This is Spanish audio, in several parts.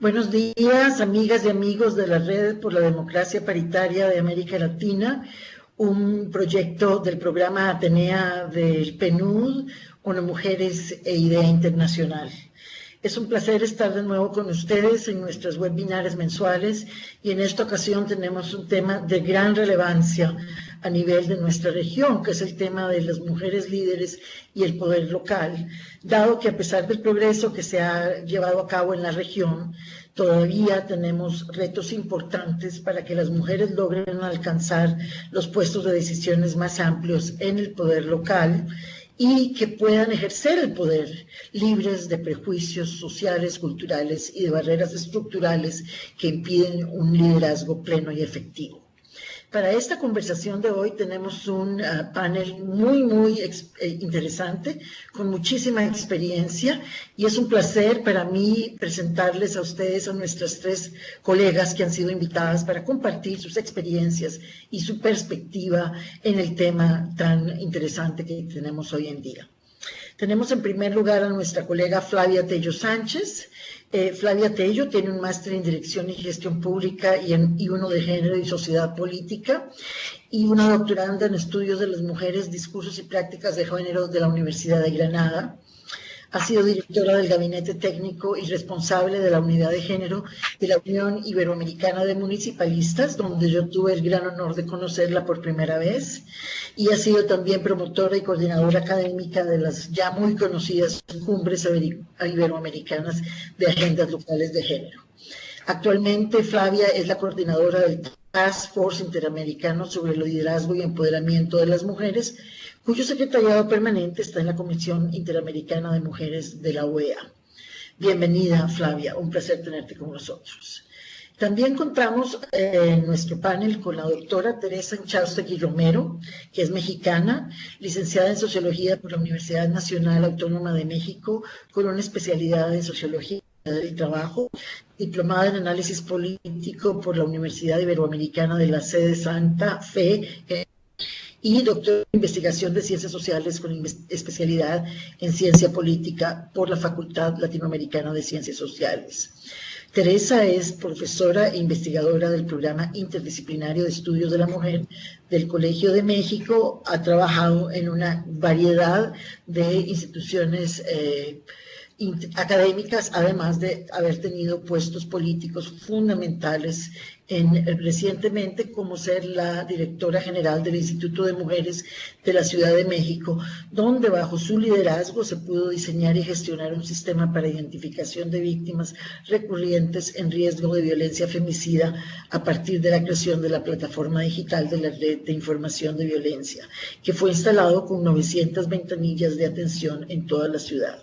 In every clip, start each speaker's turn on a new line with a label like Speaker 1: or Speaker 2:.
Speaker 1: Buenos días, amigas y amigos de la Red por la Democracia Paritaria de América Latina, un proyecto del programa Atenea del PNUD, ONU Mujeres e IDEA Internacional. Es un placer estar de nuevo con ustedes en nuestros webinars mensuales y en esta ocasión tenemos un tema de gran relevancia a nivel de nuestra región, que es el tema de las mujeres líderes y el poder local, dado que a pesar del progreso que se ha llevado a cabo en la región, todavía tenemos retos importantes para que las mujeres logren alcanzar los puestos de decisiones más amplios en el poder local y que puedan ejercer el poder libres de prejuicios sociales, culturales y de barreras estructurales que impiden un liderazgo pleno y efectivo. Para esta conversación de hoy tenemos un panel muy interesante, con muchísima experiencia, y es un placer para mí presentarles a ustedes a nuestras tres colegas que han sido invitadas para compartir sus experiencias y su perspectiva en el tema tan interesante que tenemos hoy en día. Tenemos en primer lugar a nuestra colega Flavia Tello Sánchez. Flavia Tello tiene un máster en Dirección y Gestión Pública y uno de Género y Sociedad Política y una doctoranda en Estudios de las Mujeres, Discursos y Prácticas de Género de la Universidad de Granada. Ha sido directora del Gabinete Técnico y responsable de la Unidad de Género de la Unión Iberoamericana de Municipalistas, donde yo tuve el gran honor de conocerla por primera vez, y ha sido también promotora y coordinadora académica de las ya muy conocidas cumbres iberoamericanas de agendas locales de género. Actualmente, Flavia es la coordinadora del Task Force Interamericano sobre el Liderazgo y Empoderamiento de las Mujeres, cuyo secretariado permanente está en la Comisión Interamericana de Mujeres de la OEA. Bienvenida, Flavia, un placer tenerte con nosotros. También contamos en nuestro panel con la doctora Teresa Inchaustegui Romero, que es mexicana, licenciada en Sociología por la Universidad Nacional Autónoma de México, con una especialidad en Sociología del Trabajo, diplomada en Análisis Político por la Universidad Iberoamericana de la Sede Santa Fe, y doctor en Investigación de Ciencias Sociales con especialidad en Ciencia Política por la Facultad Latinoamericana de Ciencias Sociales. Teresa es profesora e investigadora del Programa Interdisciplinario de Estudios de la Mujer del Colegio de México. Ha trabajado en una variedad de instituciones académicas, además de haber tenido puestos políticos fundamentales recientemente, como ser la directora general del Instituto de Mujeres de la Ciudad de México, donde bajo su liderazgo se pudo diseñar y gestionar un sistema para identificación de víctimas recurrentes en riesgo de violencia femicida a partir de la creación de la plataforma digital de la Red de Información de Violencia, que fue instalado con 900 ventanillas de atención en toda la ciudad.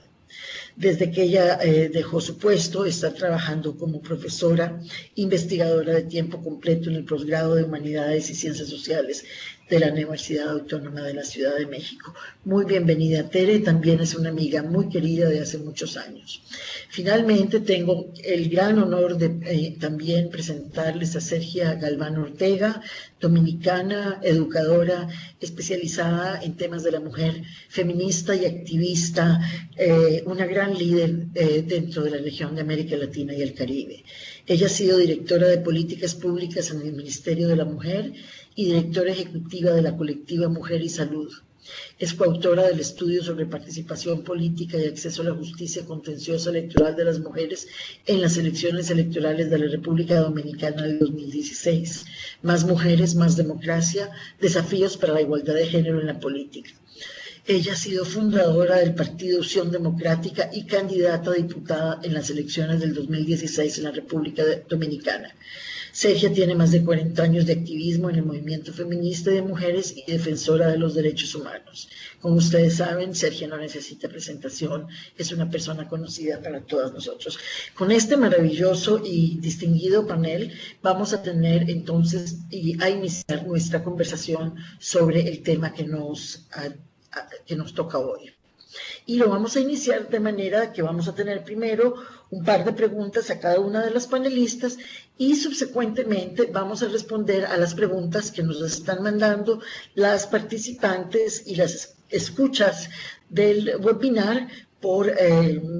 Speaker 1: Desde que ella dejó su puesto, está trabajando como profesora investigadora de tiempo completo en el posgrado de Humanidades y Ciencias Sociales de la Universidad Autónoma de la Ciudad de México. Muy bienvenida, Tere, también es una amiga muy querida de hace muchos años. Finalmente, tengo el gran honor de también presentarles a Sergia Galván Ortega, dominicana, educadora, especializada en temas de la mujer, feminista y activista, una gran líder dentro de la región de América Latina y el Caribe. Ella ha sido directora de Políticas Públicas en el Ministerio de la Mujer y directora ejecutiva de la colectiva Mujer y Salud. Es coautora del estudio sobre participación política y acceso a la justicia contenciosa electoral de las mujeres en las elecciones electorales de la República Dominicana de 2016. Más mujeres, más democracia, desafíos para la igualdad de género en la política. Ella ha sido fundadora del Partido Opción Democrática y candidata a diputada en las elecciones del 2016 en la República Dominicana. Sergia tiene más de 40 años de activismo en el movimiento feminista de mujeres y defensora de los derechos humanos. Como ustedes saben, Sergia no necesita presentación, es una persona conocida para todos nosotros. Con este maravilloso y distinguido panel vamos a tener entonces a iniciar nuestra conversación sobre el tema que nos toca hoy. Y lo vamos a iniciar de manera que vamos a tener primero un par de preguntas a cada una de las panelistas y subsecuentemente vamos a responder a las preguntas que nos están mandando las participantes y las escuchas del webinar por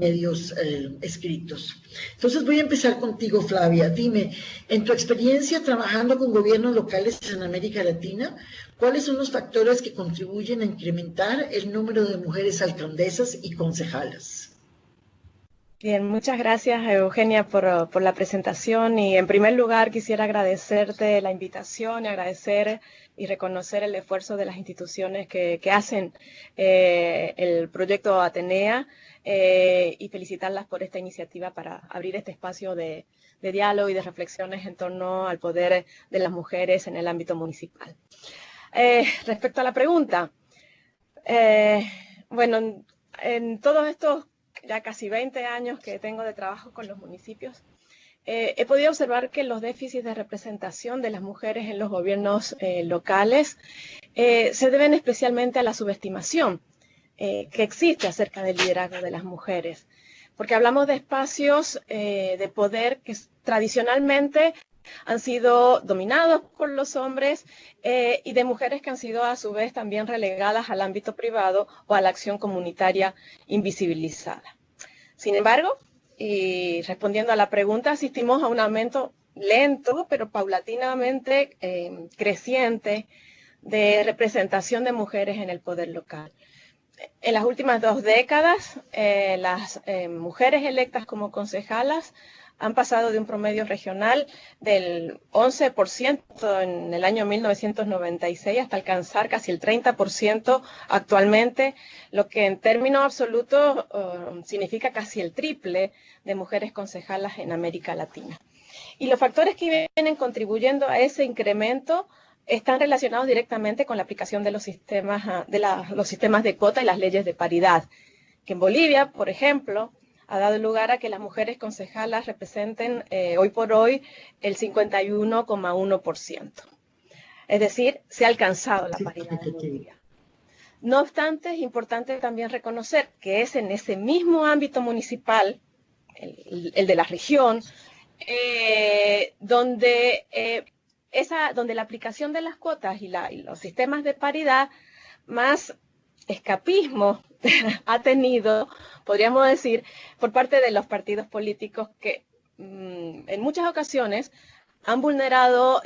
Speaker 1: medios escritos. Entonces voy a empezar contigo, Flavia. Dime, en tu experiencia trabajando con gobiernos locales en América Latina, ¿cuáles son los factores que contribuyen a incrementar el número de mujeres alcaldesas y concejalas?
Speaker 2: Bien, muchas gracias, Eugenia, por la presentación, y en primer lugar quisiera agradecerte la invitación y agradecer y reconocer el esfuerzo de las instituciones que hacen el proyecto Atenea, y felicitarlas por esta iniciativa para abrir este espacio de diálogo y de reflexiones en torno al poder de las mujeres en el ámbito municipal. Respecto a la pregunta, bueno, en todos estos ya casi 20 años que tengo de trabajo con los municipios, he podido observar que los déficits de representación de las mujeres en los gobiernos locales se deben especialmente a la subestimación que existe acerca del liderazgo de las mujeres, porque hablamos de espacios de poder que tradicionalmente han sido dominados por los hombres, y de mujeres que han sido a su vez también relegadas al ámbito privado o a la acción comunitaria invisibilizada. Sin embargo, y respondiendo a la pregunta, asistimos a un aumento lento pero paulatinamente creciente de representación de mujeres en el poder local. En las últimas 2 décadas, las mujeres electas como concejalas han pasado de un promedio regional del 11% en el año 1996 hasta alcanzar casi el 30% actualmente, lo que en términos absolutos significa casi el triple de mujeres concejalas en América Latina. Y los factores que vienen contribuyendo a ese incremento están relacionados directamente con la aplicación de los sistemas de cuota y las leyes de paridad, que en Bolivia, por ejemplo, ha dado lugar a que las mujeres concejalas representen hoy por hoy el 51,1%. Es decir, se ha alcanzado la paridad en Bolivia. No obstante, es importante también reconocer que es en ese mismo ámbito municipal, el de la región, donde la aplicación de las cuotas y los sistemas de paridad más escapismo ha tenido, podríamos decir, por parte de los partidos políticos que en muchas ocasiones han vulnerado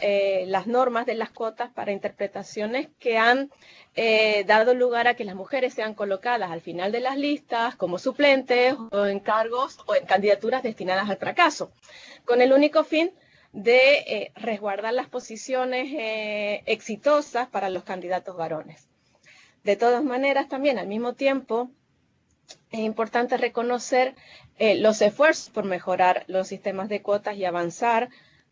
Speaker 2: las normas de las cuotas para interpretaciones que han dado lugar a que las mujeres sean colocadas al final de las listas como suplentes o en cargos o en candidaturas destinadas al fracaso, con el único fin de resguardar las posiciones exitosas para los candidatos varones. De todas maneras, también al mismo tiempo es importante reconocer los esfuerzos por mejorar los sistemas de cuotas y avanzar,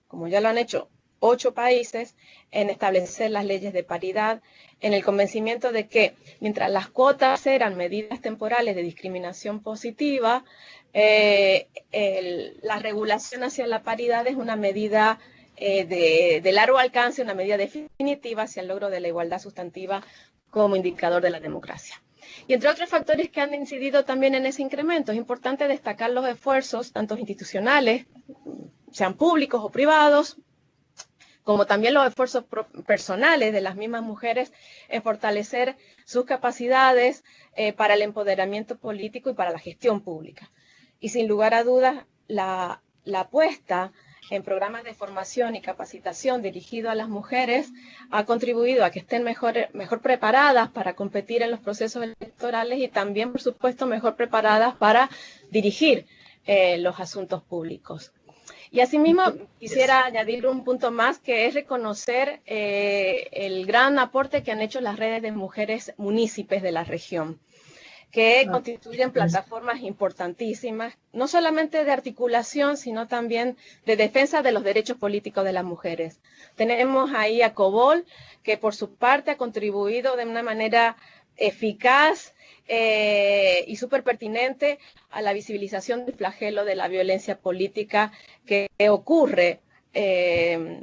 Speaker 2: como ya lo han hecho 8 países, en establecer las leyes de paridad, en el convencimiento de que mientras las cuotas eran medidas temporales de discriminación positiva, la regulación hacia la paridad es una medida de largo alcance, una medida definitiva hacia el logro de la igualdad sustantiva como indicador de la democracia. Y entre otros factores que han incidido también en ese incremento, es importante destacar los esfuerzos, tanto institucionales, sean públicos o privados, como también los esfuerzos personales de las mismas mujeres en fortalecer sus capacidades para el empoderamiento político y para la gestión pública. Y sin lugar a dudas, la apuesta en programas de formación y capacitación dirigido a las mujeres ha contribuido a que estén mejor preparadas para competir en los procesos electorales y también, por supuesto, mejor preparadas para dirigir los asuntos públicos. Y asimismo, quisiera añadir un punto más, que es reconocer el gran aporte que han hecho las redes de mujeres municipios de la región, que constituyen plataformas importantísimas, no solamente de articulación, sino también de defensa de los derechos políticos de las mujeres. Tenemos ahí a COBOL, que por su parte ha contribuido de una manera eficaz y súper pertinente a la visibilización del flagelo de la violencia política que ocurre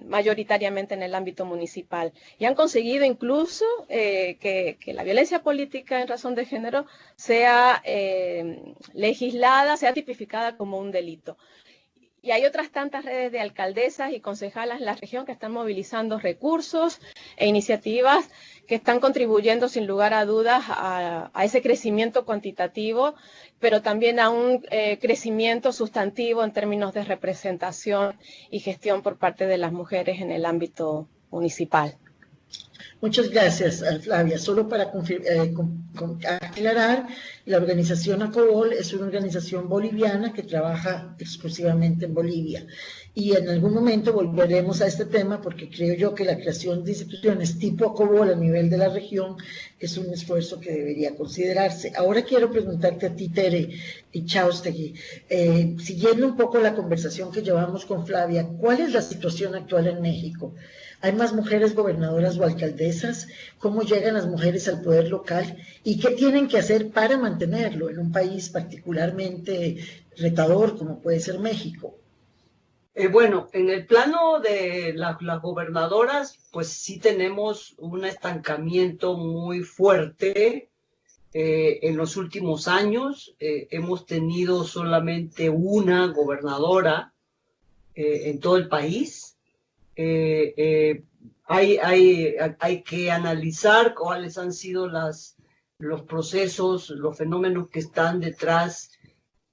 Speaker 2: mayoritariamente en el ámbito municipal, y han conseguido incluso que la violencia política en razón de género sea legislada, sea tipificada como un delito. Y hay otras tantas redes de alcaldesas y concejalas en la región que están movilizando recursos e iniciativas que están contribuyendo sin lugar a dudas a ese crecimiento cuantitativo, pero también a un crecimiento sustantivo en términos de representación y gestión por parte de las mujeres en el ámbito municipal.
Speaker 1: Muchas gracias, Flavia. Solo para aclarar, la organización ACOBOL es una organización boliviana que trabaja exclusivamente en Bolivia. Y en algún momento volveremos a este tema porque creo yo que la creación de instituciones tipo ACOBOL a nivel de la región es un esfuerzo que debería considerarse. Ahora quiero preguntarte a ti, Tere Ichaustegui, siguiendo un poco la conversación que llevamos con Flavia, ¿cuál es la situación actual en México? ¿Hay más mujeres gobernadoras o alcaldesas? ¿Cómo llegan las mujeres al poder local? ¿Y qué tienen que hacer para mantenerlo en un país particularmente retador como puede ser México?
Speaker 3: Bueno, en el plano de las gobernadoras, pues sí tenemos un estancamiento muy fuerte. En los últimos años hemos tenido solamente una gobernadora en todo el país. Hay que analizar cuáles han sido los procesos, los fenómenos que están detrás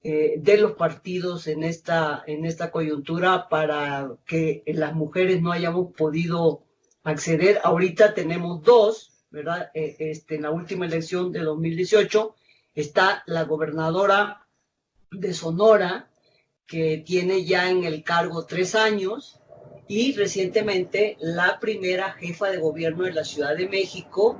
Speaker 3: de los partidos en esta coyuntura para que las mujeres no hayamos podido acceder. Ahorita tenemos dos, ¿verdad? En la última elección de 2018 está la gobernadora de Sonora, que tiene ya en el cargo 3 años, y recientemente la primera jefa de gobierno de la Ciudad de México,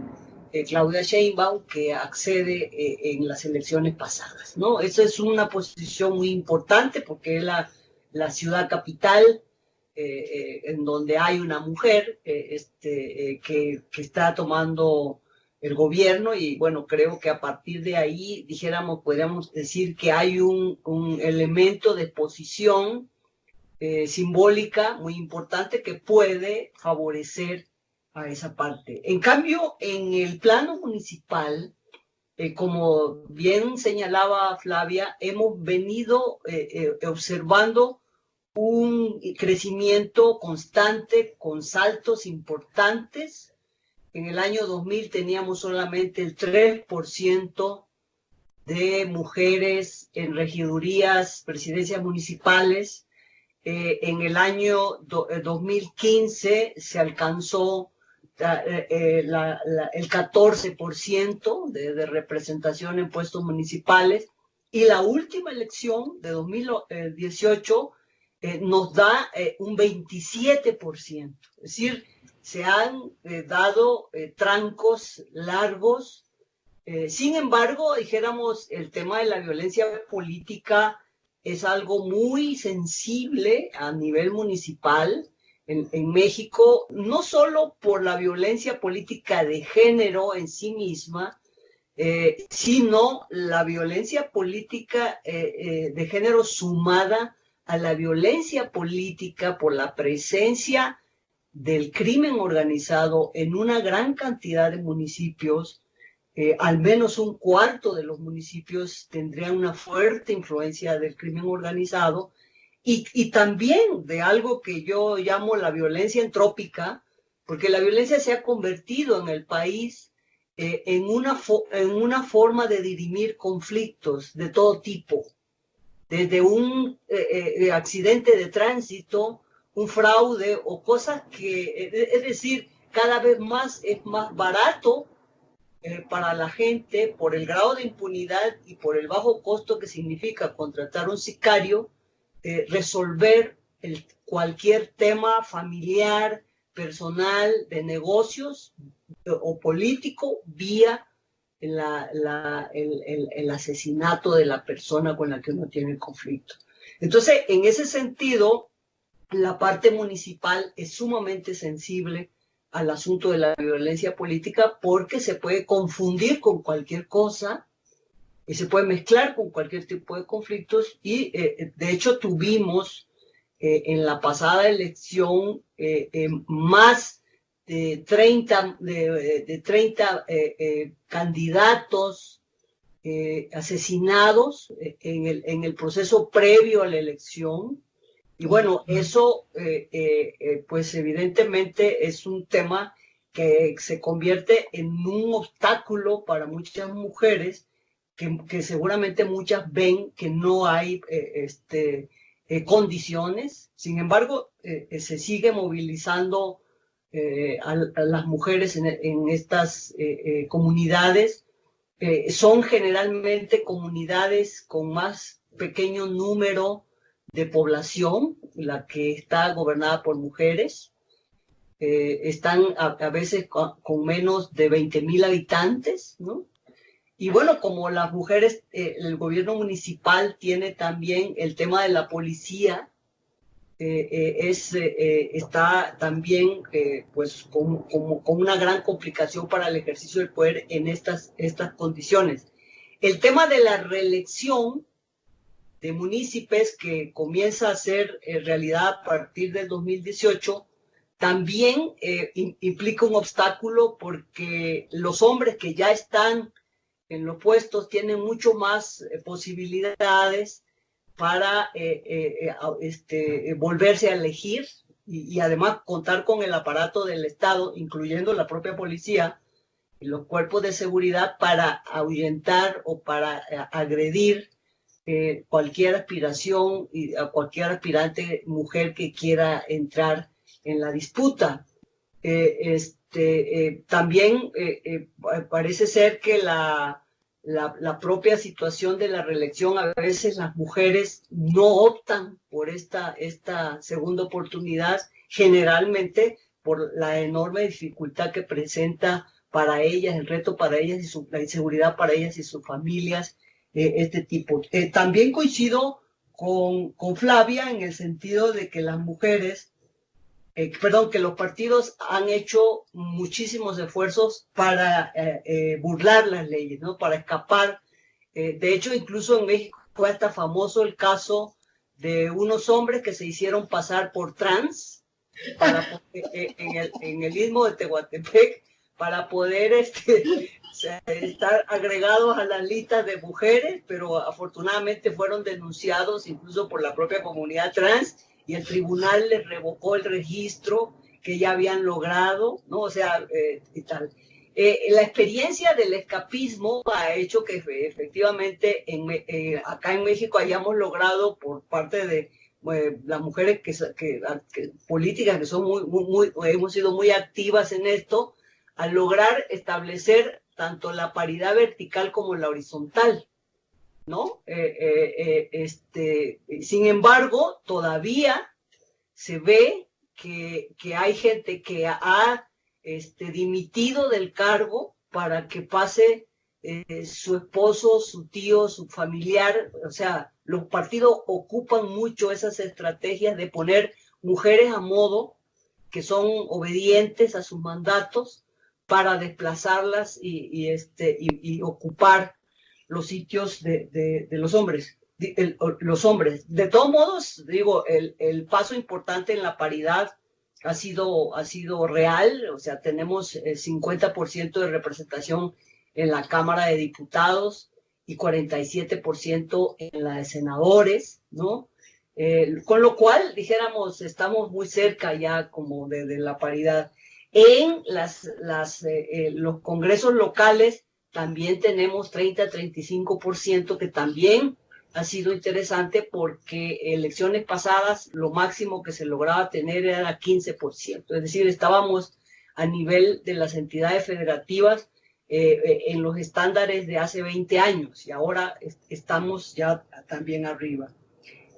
Speaker 3: Claudia Sheinbaum, que accede en las elecciones pasadas, ¿no? Esa es una posición muy importante porque es la ciudad capital en donde hay una mujer que está tomando el gobierno, y bueno, creo que a partir de ahí, podríamos decir que hay un elemento de posición simbólica muy importante que puede favorecer a esa parte. En cambio, en el plano municipal, como bien señalaba Flavia, hemos venido observando un crecimiento constante con saltos importantes. En el año 2000 teníamos solamente el 3% de mujeres en regidurías, presidencias municipales. En el año 2015 se alcanzó el 14% de representación en puestos municipales, y la última elección de 2018 nos da un 27%. Es decir, se han dado trancos largos. Sin embargo, dijéramos, el tema de la violencia política es algo muy sensible a nivel municipal en México, no solo por la violencia política de género en sí misma, sino la violencia política de género sumada a la violencia política por la presencia del crimen organizado en una gran cantidad de municipios. Al menos un cuarto de los municipios tendrían una fuerte influencia del crimen organizado, y también de algo que yo llamo la violencia entrópica, porque la violencia se ha convertido en el país en una forma de dirimir conflictos de todo tipo, desde un accidente de tránsito, un fraude o cosas que, es decir, cada vez más es más barato para la gente, por el grado de impunidad y por el bajo costo que significa contratar un sicario, resolver cualquier tema familiar, personal, de negocios o político vía el asesinato de la persona con la que uno tiene el conflicto. Entonces, en ese sentido, la parte municipal es sumamente sensible al asunto de la violencia política, porque se puede confundir con cualquier cosa y se puede mezclar con cualquier tipo de conflictos, y de hecho tuvimos en la pasada elección más de 30 candidatos asesinados en el proceso previo a la elección, Y bueno, eso pues evidentemente es un tema que se convierte en un obstáculo para muchas mujeres que seguramente muchas ven que no hay condiciones. Sin embargo, se sigue movilizando a las mujeres en estas comunidades. Son generalmente comunidades con más pequeño número de población, la que está gobernada por mujeres. Están a veces con menos de 20,000 habitantes, ¿no? Y bueno, como las mujeres, el gobierno municipal tiene también el tema de la policía, está también pues con una gran complicación para el ejercicio del poder en estas condiciones. El tema de la reelección de municipios que comienza a ser realidad a partir del 2018 también implica un obstáculo porque los hombres que ya están en los puestos tienen mucho más posibilidades para volverse a elegir y además contar con el aparato del Estado, incluyendo la propia policía y los cuerpos de seguridad para ahuyentar o para agredir cualquier aspiración y a cualquier aspirante mujer que quiera entrar en la disputa. También parece ser que la propia situación de la reelección, a veces las mujeres no optan por esta segunda oportunidad, generalmente por la enorme dificultad que presenta para ellas, el reto para ellas y la inseguridad para ellas y sus familias, este tipo. También coincido con Flavia en el sentido de que las mujeres, que los partidos han hecho muchísimos esfuerzos para burlar las leyes, ¿no? Para escapar. De hecho, incluso en México fue hasta famoso el caso de unos hombres que se hicieron pasar por trans en el istmo de Tehuantepec para poder estar agregados a las listas de mujeres, pero afortunadamente fueron denunciados incluso por la propia comunidad trans y el tribunal les revocó el registro que ya habían logrado, ¿no? O sea, y tal. La experiencia del escapismo ha hecho que efectivamente acá en México hayamos logrado por parte de las mujeres que políticas que son hemos sido muy activas en esto, al lograr establecer tanto la paridad vertical como la horizontal, ¿no? Sin embargo, todavía se ve que hay gente que ha dimitido del cargo para que pase su esposo, su tío, su familiar. O sea, los partidos ocupan mucho esas estrategias de poner mujeres a modo que son obedientes a sus mandatos para desplazarlas y ocupar los sitios de los hombres. Los hombres. De todos modos, digo, el paso importante en la paridad ha sido real. O sea, tenemos 50% de representación en la Cámara de Diputados y 47% en la de senadores, ¿no? Con lo cual, dijéramos, estamos muy cerca ya como de la paridad. En los congresos locales también tenemos 30-35%, que también ha sido interesante porque elecciones pasadas lo máximo que se lograba tener era 15%. Es decir, estábamos a nivel de las entidades federativas en los estándares de hace 20 años y ahora estamos ya también arriba.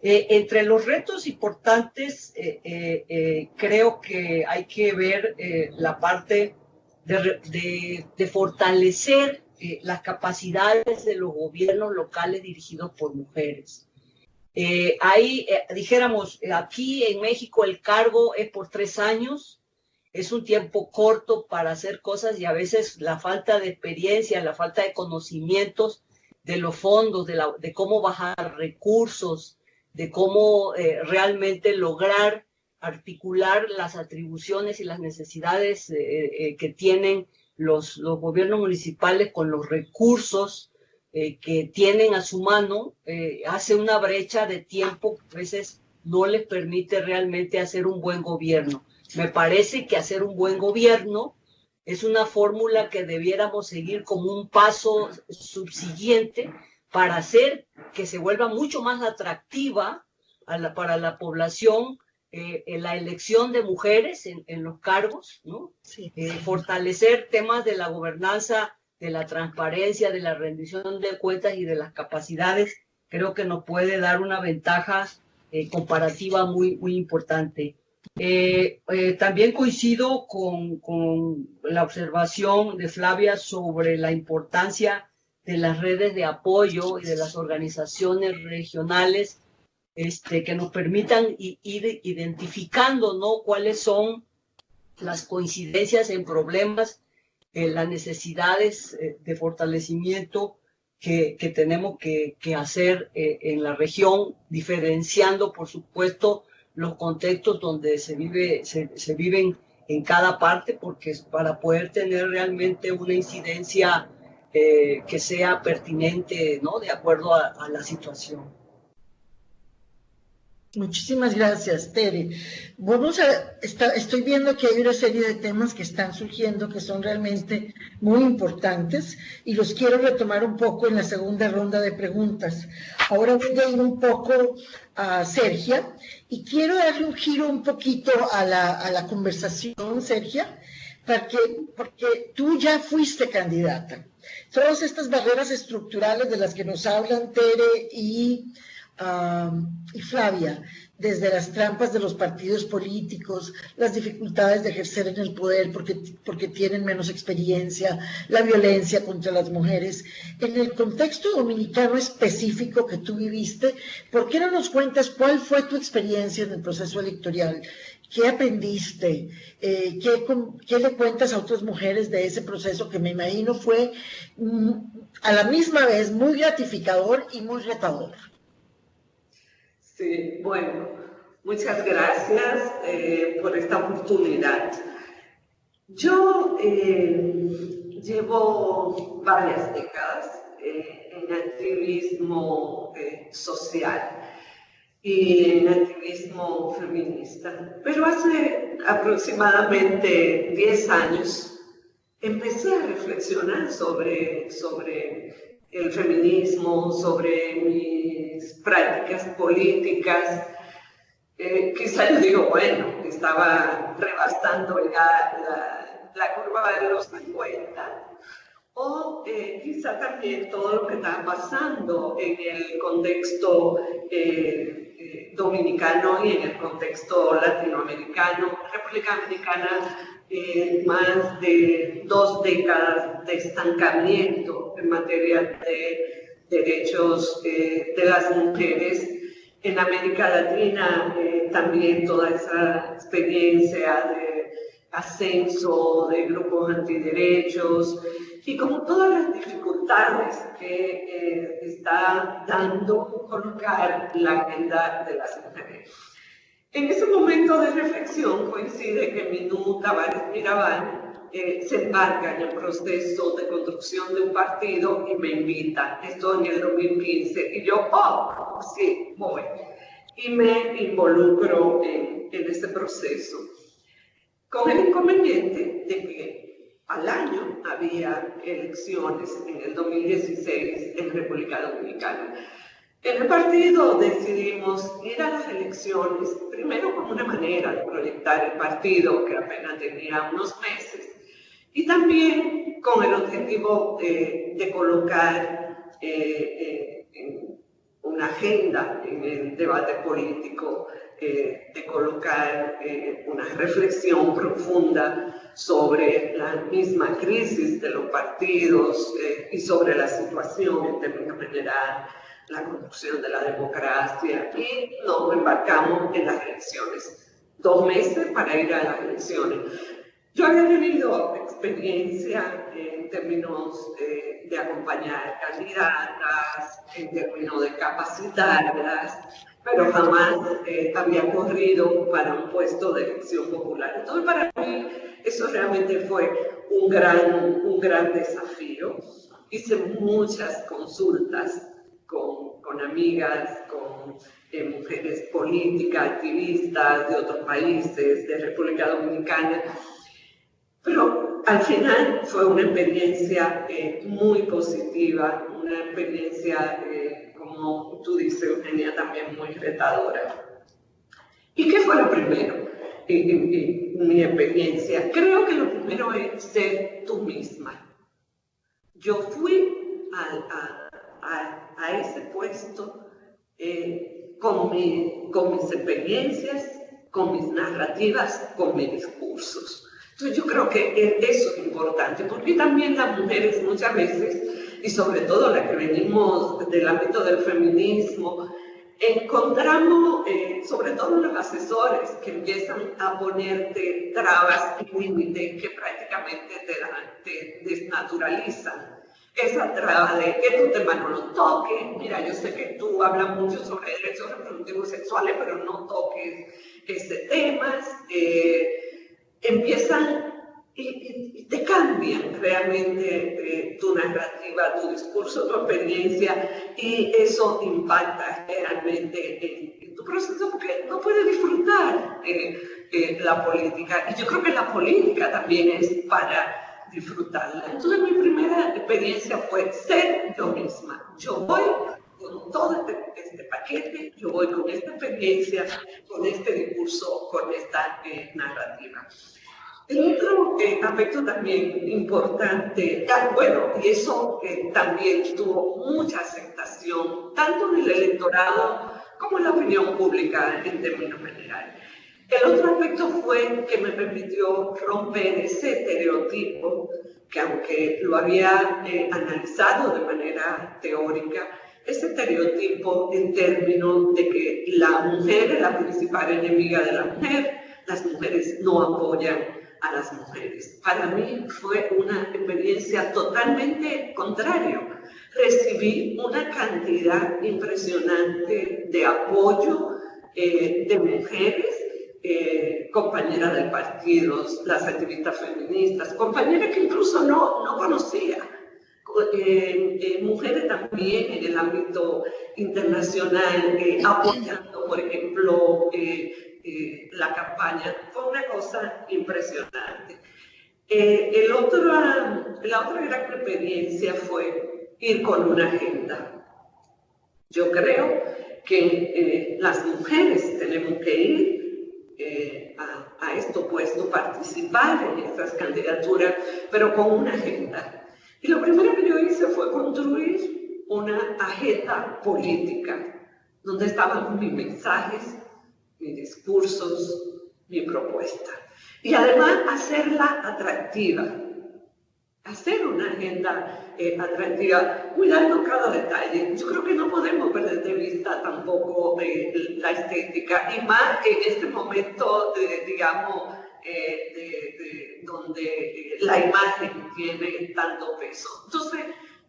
Speaker 3: Entre los retos importantes, creo que hay que ver la parte de fortalecer las capacidades de los gobiernos locales dirigidos por mujeres. Dijéramos, aquí en México el cargo es por 3 años, es un tiempo corto para hacer cosas y a veces la falta de experiencia, la falta de conocimientos de los fondos, de cómo bajar recursos, de cómo realmente lograr articular las atribuciones y las necesidades que tienen los gobiernos municipales con los recursos que tienen a su mano, hace una brecha de tiempo a veces no les permite realmente hacer un buen gobierno. Me parece que hacer un buen gobierno es una fórmula que debiéramos seguir como un paso subsiguiente para hacer que se vuelva mucho más atractiva para la población en la elección de mujeres en los cargos, ¿no?
Speaker 1: Sí.
Speaker 3: Fortalecer temas de la gobernanza, de la transparencia, de la rendición de cuentas y de las capacidades, creo que nos puede dar una ventaja comparativa muy, muy importante. También coincido con la observación de Flavia sobre la importancia de las redes de apoyo y de las organizaciones regionales que nos permitan ir identificando, ¿no?, cuáles son las coincidencias en problemas, las necesidades de fortalecimiento que tenemos que hacer en la región, diferenciando, por supuesto, los contextos donde se viven en cada parte, porque es para poder tener realmente una incidencia que sea pertinente, ¿no?, de acuerdo a la situación.
Speaker 1: Muchísimas gracias, Tere. Estoy viendo que hay una serie de temas que están surgiendo que son realmente muy importantes y los quiero retomar un poco en la segunda ronda de preguntas. Ahora voy a ir un poco a Sergia y quiero darle un giro un poquito a la conversación, Sergia, porque tú ya fuiste candidata. Todas estas barreras estructurales de las que nos hablan Tere y Flavia, desde las trampas de los partidos políticos, las dificultades de ejercer en el poder porque tienen menos experiencia, la violencia contra las mujeres. En el contexto dominicano específico que tú viviste, ¿por qué no nos cuentas cuál fue tu experiencia en el proceso electoral? ¿Qué aprendiste? ¿Qué le cuentas a otras mujeres de ese proceso que me imagino fue a la misma vez muy gratificador y muy retador?
Speaker 4: Sí, bueno, muchas gracias por esta oportunidad. Yo llevo varias décadas en activismo social y en activismo feminista, pero hace aproximadamente 10 años empecé a reflexionar sobre el feminismo, sobre mis prácticas políticas. Quizá yo digo, bueno, estaba rebasando ya la curva de los 50, o quizá también todo lo que está pasando en el contexto dominicano y en el contexto latinoamericano. República Dominicana, más de 2 décadas de estancamiento en materia de derechos de las mujeres. En América Latina también toda esa experiencia de ascenso de grupos antiderechos y como todas las dificultades que está dando colocar la agenda de las mujeres. En ese momento de reflexión coincide que Minú Tavares Mirabal se embarca en el proceso de construcción de un partido y me invita. Esto en el 2015 y yo, oh, sí, voy. Y me involucro en este proceso. Con el inconveniente de que al año había elecciones en el 2016 en República Dominicana. En el partido decidimos ir a las elecciones, primero como una manera de proyectar el partido, que apenas tenía unos meses, y también con el objetivo de colocar una agenda en el debate político, de colocar una reflexión profunda sobre la misma crisis de los partidos y sobre la situación en términos generales, la construcción de la democracia, y nos embarcamos en las elecciones. 2 meses para ir a las elecciones. Yo había tenido experiencia en términos de acompañar candidatas, en términos de capacitarlas, pero jamás había corrido para un puesto de elección popular. Entonces, para mí, eso realmente fue un gran desafío. Hice muchas consultas con con amigas, con mujeres políticas, activistas de otros países, de República Dominicana. Pero al final fue una experiencia muy positiva, una experiencia, como tú dices, Eugenia, también muy retadora. ¿Y qué fue lo primero en mi experiencia? Creo que lo primero es ser tú misma. Yo fui a ese puesto con mis experiencias, con mis narrativas, con mis discursos. Entonces yo creo que eso es importante, porque también las mujeres muchas veces, y sobre todo las que venimos del ámbito del feminismo, encontramos, sobre todo los asesores, que empiezan a ponerte trabas y límites que prácticamente te desnaturalizan. Esa traba de que tu tema no lo toques. Mira, yo sé que tú hablas mucho sobre derechos reproductivos sexuales, pero no toques ese tema. Empiezan y te cambian realmente tu narrativa, tu discurso, tu experiencia, y eso impacta realmente en tu proceso, porque no puedes disfrutar la política. Y yo creo que la política también es para disfrutarla. Entonces mi primera experiencia fue ser yo misma. Yo voy con todo este paquete, yo voy con esta experiencia, con este discurso, con esta narrativa. El otro aspecto también importante, bueno, y eso también tuvo mucha aceptación, tanto en el electorado como en la opinión pública en términos generales. El otro aspecto fue que me permitió romper ese estereotipo que, aunque lo había analizado de manera teórica, ese estereotipo en términos de que la mujer es la principal enemiga de la mujer, las mujeres no apoyan a las mujeres. Para mí fue una experiencia totalmente contraria. Recibí una cantidad impresionante de apoyo de mujeres, compañeras de partidos, las activistas feministas, compañeras que incluso no conocía, mujeres también en el ámbito internacional, apoyando, por ejemplo, la campaña. Fue una cosa impresionante. La otra gran experiencia fue ir con una agenda. Yo creo que las mujeres tenemos que ir a estos puestos, participar en estas candidaturas, pero con una agenda. Y lo primero que yo hice fue construir una agenda política, donde estaban mis mensajes, mis discursos, mi propuesta. Y además hacerla atractiva. Hacer una agenda atractiva, cuidando cada detalle. Yo creo que no podemos perder de vista tampoco la estética, y más en este momento, digamos, donde la imagen tiene tanto peso. Entonces,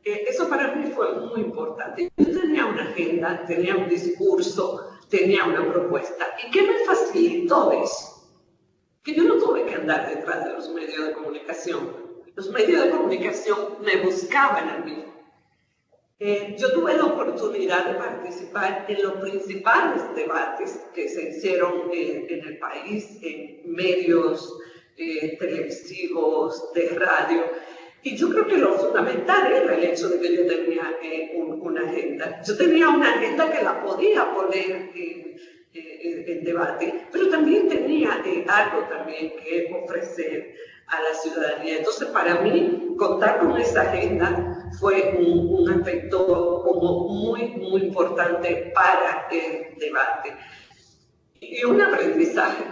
Speaker 4: eso para mí fue muy importante. Yo tenía una agenda, tenía un discurso, tenía una propuesta. ¿Y qué me facilitó eso? Que yo no tuve que andar detrás de los medios de comunicación. Los medios de comunicación me buscaban a mí. Yo tuve la oportunidad de participar en los principales debates que se hicieron en el país, en medios televisivos, de radio. Y yo creo que lo fundamental era el hecho de que yo tenía una agenda. Yo tenía una agenda que la podía poner en debate, pero también tenía algo también que ofrecer a la ciudadanía. Entonces, para mí, contar con esa agenda fue un aspecto como muy importante para el debate. Y un aprendizaje,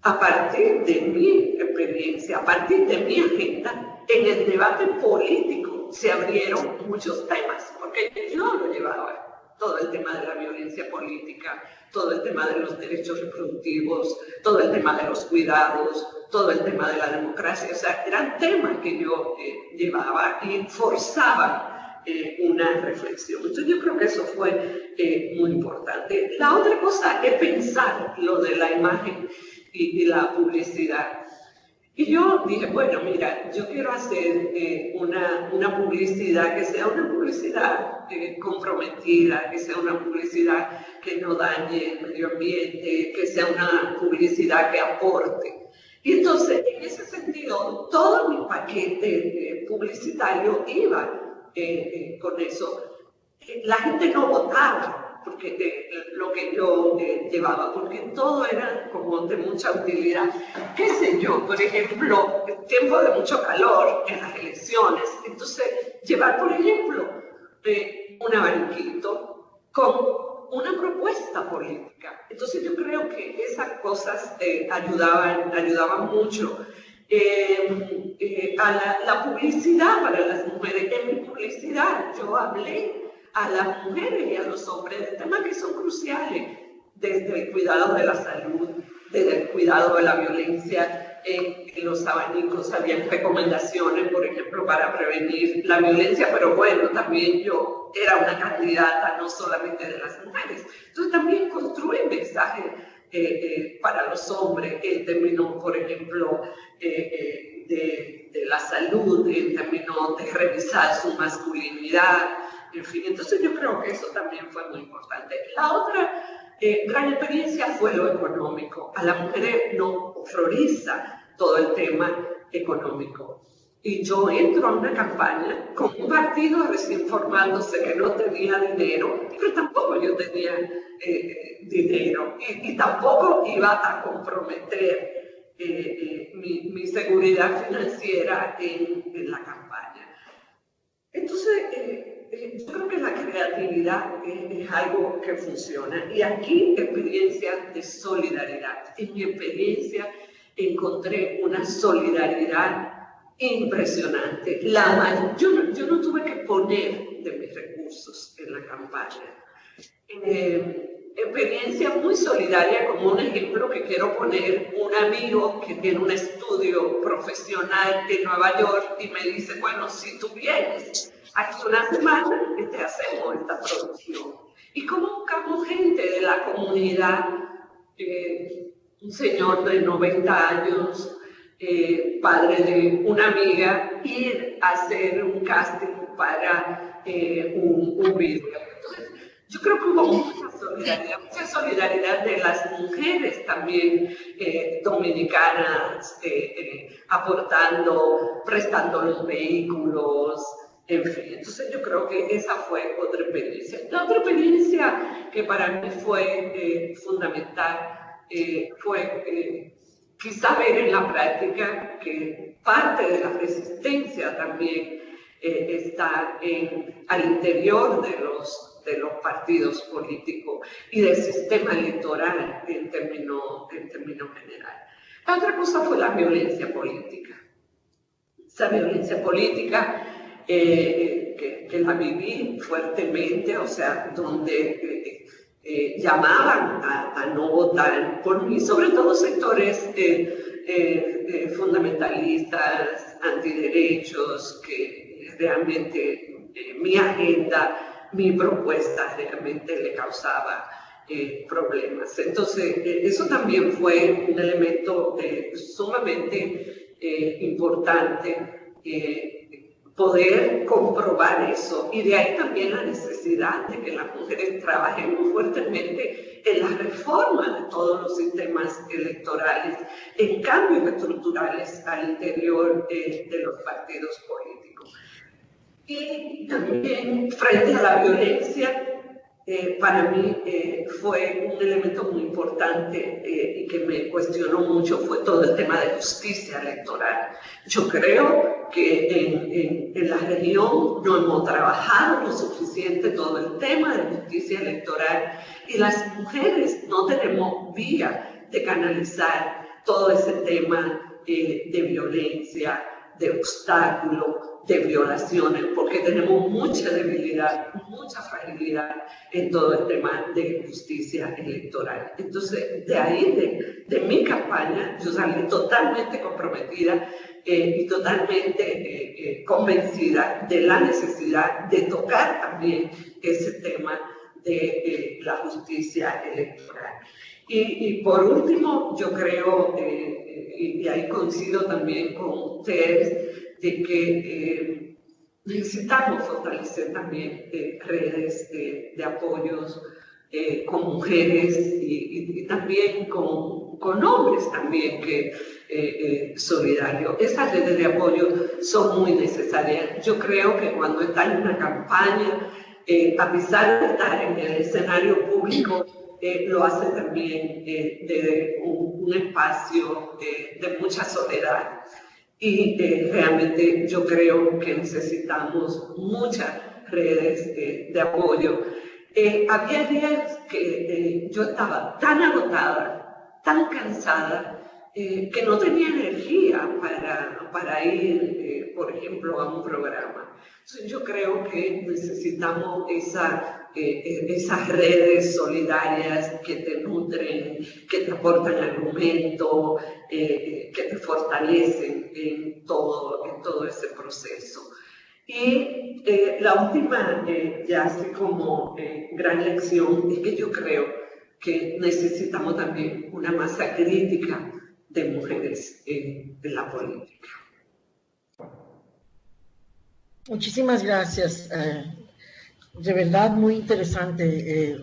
Speaker 4: a partir de mi experiencia, a partir de mi agenda, en el debate político se abrieron muchos temas, porque yo lo llevaba. Todo el tema de la violencia política, todo el tema de los derechos reproductivos, todo el tema de los cuidados, todo el tema de la democracia. O sea, eran temas que yo llevaba y forzaban una reflexión. Entonces yo creo que eso fue muy importante. La otra cosa es pensar lo de la imagen y la publicidad. Y yo dije, bueno, mira, yo quiero hacer una publicidad que sea una publicidad comprometida, que sea una publicidad que no dañe el medio ambiente, que sea una publicidad que aporte. Y entonces, en ese sentido, todo mi paquete publicitario iba con eso. La gente no votaba porque lo que yo llevaba, porque todo era como de mucha utilidad. ¿Qué sé yo? Por ejemplo, tiempo de mucho calor en las elecciones. Entonces, llevar, por ejemplo, un abaniquito con una propuesta política. Entonces, yo creo que esas cosas ayudaban mucho. A la publicidad para las mujeres. En mi publicidad yo hablé a las mujeres y a los hombres de temas que son cruciales, desde el cuidado de la salud, desde el cuidado de la violencia. En los abanicos habían recomendaciones, por ejemplo, para prevenir la violencia, pero bueno, también yo era una candidata no solamente de las mujeres. Entonces también construí mensajes para los hombres en términos, por ejemplo, de la salud, en términos de revisar su masculinidad, en fin. Entonces yo creo que eso también fue muy importante. La otra gran experiencia fue lo económico. A las mujeres nos horroriza todo el tema económico. Y yo entro a una campaña con un partido recién formándose que no tenía dinero, pero tampoco yo tenía dinero y tampoco iba a comprometer mi seguridad financiera en la campaña. Entonces, yo creo que la creatividad es algo que funciona. Y aquí, experiencia de solidaridad. En mi experiencia encontré una solidaridad impresionante. Yo no tuve que poner de mis recursos en la campaña. Experiencia muy solidaria, como un ejemplo que quiero poner, un amigo que tiene un estudio profesional en Nueva York y me dice, bueno, si tú vienes aquí una semana, te hacemos esta producción. Y como buscamos gente de la comunidad, un señor de 90 años, padre de una amiga, ir a hacer un casting para un video. Entonces, yo creo que hubo mucha solidaridad de las mujeres también dominicanas, aportando, prestando los vehículos, en fin. Entonces yo creo que esa fue otra experiencia. La otra experiencia que para mí fue fundamental fue quizá ver en la práctica que parte de la resistencia también está al interior de los partidos políticos y del sistema electoral en términos general. La otra cosa fue la violencia política. Esa violencia política que la viví fuertemente, o sea, donde llamaban a no votar por mí, sobre todo sectores fundamentalistas, antiderechos, que realmente mi agenda, mi propuesta realmente le causaba problemas. Entonces, eso también fue un elemento sumamente importante, poder comprobar eso. Y de ahí también la necesidad de que las mujeres trabajemos fuertemente en la reforma de todos los sistemas electorales, en cambios estructurales al interior de los partidos políticos. Y también frente a la violencia, para mí fue un elemento muy importante y que me cuestionó mucho, fue todo el tema de justicia electoral. Yo creo que en la región no hemos trabajado lo suficiente todo el tema de justicia electoral y las mujeres no tenemos vía de canalizar todo ese tema de violencia, de obstáculos, de violaciones, porque tenemos mucha debilidad, mucha fragilidad en todo el tema de justicia electoral. Entonces, de ahí, de mi campaña, yo salí totalmente comprometida y totalmente convencida de la necesidad de tocar también ese tema de la justicia electoral. Y por último, yo creo y ahí coincido también con ustedes, de que necesitamos fortalecer también redes de apoyos con mujeres y también con hombres también solidarios. Esas redes de apoyo son muy necesarias. Yo creo que cuando está en una campaña, a pesar de estar en el escenario público, lo hace también de un espacio de mucha soledad. Y realmente yo creo que necesitamos muchas redes de apoyo. Había días que yo estaba tan agotada, tan cansada, que no tenía energía para ir, por ejemplo, a un programa. Entonces, yo creo que necesitamos esas redes solidarias que te nutren, que te aportan argumento, que te fortalecen en todo ese proceso. Y la última, ya así como gran lección, es que yo creo que necesitamos también una masa crítica de mujeres en la política.
Speaker 1: Muchísimas gracias. De verdad, muy interesante,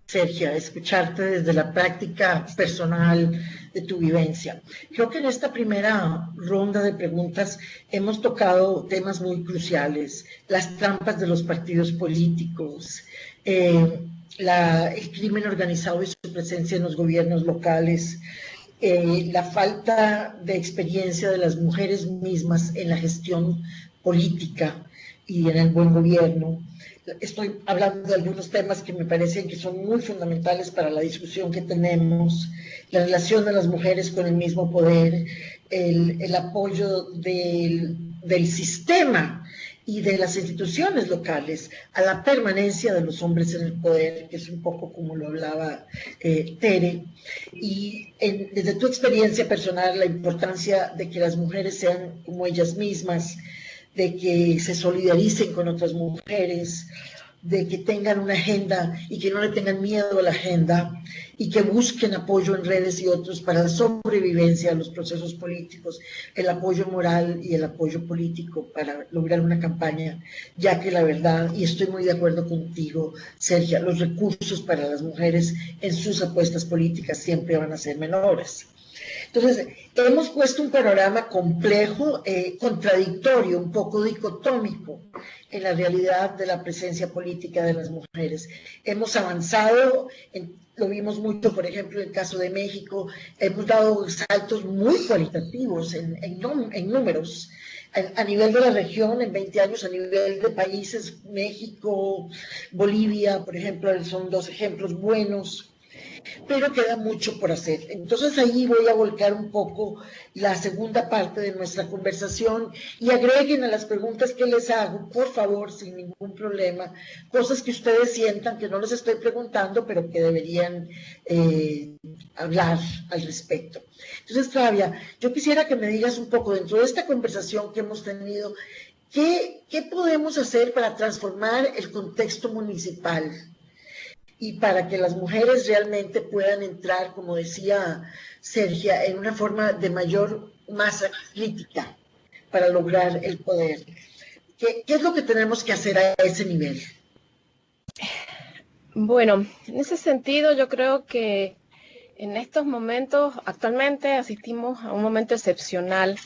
Speaker 1: Sergia, escucharte desde la práctica personal de tu vivencia. Creo que en esta primera ronda de preguntas hemos tocado temas muy cruciales, las trampas de los partidos políticos, el crimen organizado y su presencia en los gobiernos locales, la falta de experiencia de las mujeres mismas en la gestión política y en el buen gobierno. Estoy hablando de algunos temas que me parecen que son muy fundamentales para la discusión que tenemos, la relación de las mujeres con el mismo poder, el apoyo del sistema y de las instituciones locales a la permanencia de los hombres en el poder, que es un poco como lo hablaba Tere, y desde tu experiencia personal, la importancia de que las mujeres sean como ellas mismas, de que se solidaricen con otras mujeres, de que tengan una agenda y que no le tengan miedo a la agenda y que busquen apoyo en redes y otros para la sobrevivencia a los procesos políticos, el apoyo moral y el apoyo político para lograr una campaña, ya que la verdad, y estoy muy de acuerdo contigo, Sergia, los recursos para las mujeres en sus apuestas políticas siempre van a ser menores. Entonces, hemos puesto un panorama complejo, contradictorio, un poco dicotómico en la realidad de la presencia política de las mujeres. Hemos avanzado, lo vimos mucho, por ejemplo, en el caso de México, hemos dado saltos muy cualitativos en números. A nivel de la región, en 20 años, a nivel de países, México, Bolivia, por ejemplo, son dos ejemplos buenos, pero queda mucho por hacer. Entonces ahí voy a volcar un poco la segunda parte de nuestra conversación y agreguen a las preguntas que les hago, por favor, sin ningún problema, cosas que ustedes sientan que no les estoy preguntando, pero que deberían hablar al respecto. Entonces, Flavia, yo quisiera que me digas un poco, dentro de esta conversación que hemos tenido, ¿qué podemos hacer para transformar el contexto municipal? Y para que las mujeres realmente puedan entrar, como decía Sergia, en una forma de mayor masa crítica para lograr el poder. ¿Qué es lo que tenemos que hacer a ese nivel?
Speaker 2: Bueno, en ese sentido yo creo que en estos momentos, actualmente asistimos a un momento excepcional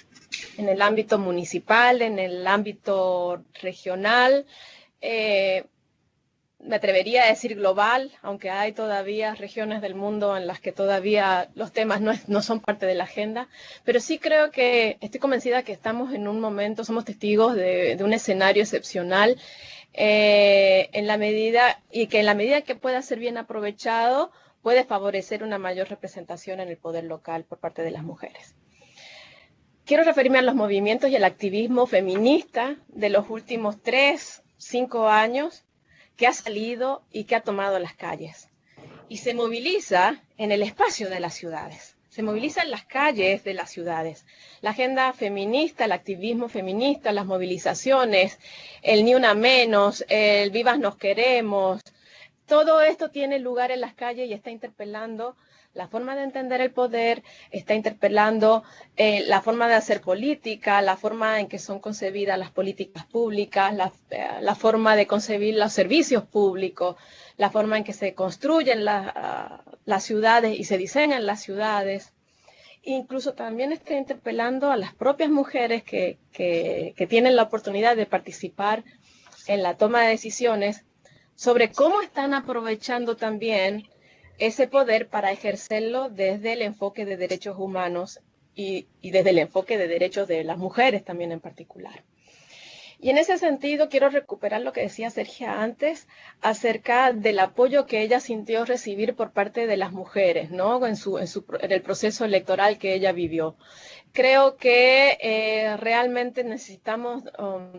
Speaker 2: en el ámbito municipal, en el ámbito regional, me atrevería a decir global, aunque hay todavía regiones del mundo en las que todavía los temas no son parte de la agenda, pero sí creo que estoy convencida que estamos en un momento, somos testigos de un escenario excepcional, en la medida que pueda ser bien aprovechado, puede favorecer una mayor representación en el poder local por parte de las mujeres. Quiero referirme a los movimientos y el activismo feminista de los últimos 3-5 años, que ha salido y que ha tomado las calles. Y se moviliza en el espacio de las ciudades, se moviliza en las calles de las ciudades. La agenda feminista, el activismo feminista, las movilizaciones, el Ni Una Menos, el Vivas Nos Queremos, todo esto tiene lugar en las calles y está interpelando la forma de entender el poder, está interpelando la forma de hacer política, la forma en que son concebidas las políticas públicas, la forma de concebir los servicios públicos, la forma en que se construyen las ciudades y se diseñan las ciudades. Incluso también está interpelando a las propias mujeres que tienen la oportunidad de participar en la toma de decisiones sobre cómo están aprovechando también ese poder para ejercerlo desde el enfoque de derechos humanos y desde el enfoque de derechos de las mujeres también en particular. Y en ese sentido quiero recuperar lo que decía Sergia antes acerca del apoyo que ella sintió recibir por parte de las mujeres, ¿no? en el proceso electoral que ella vivió. Creo que realmente necesitamos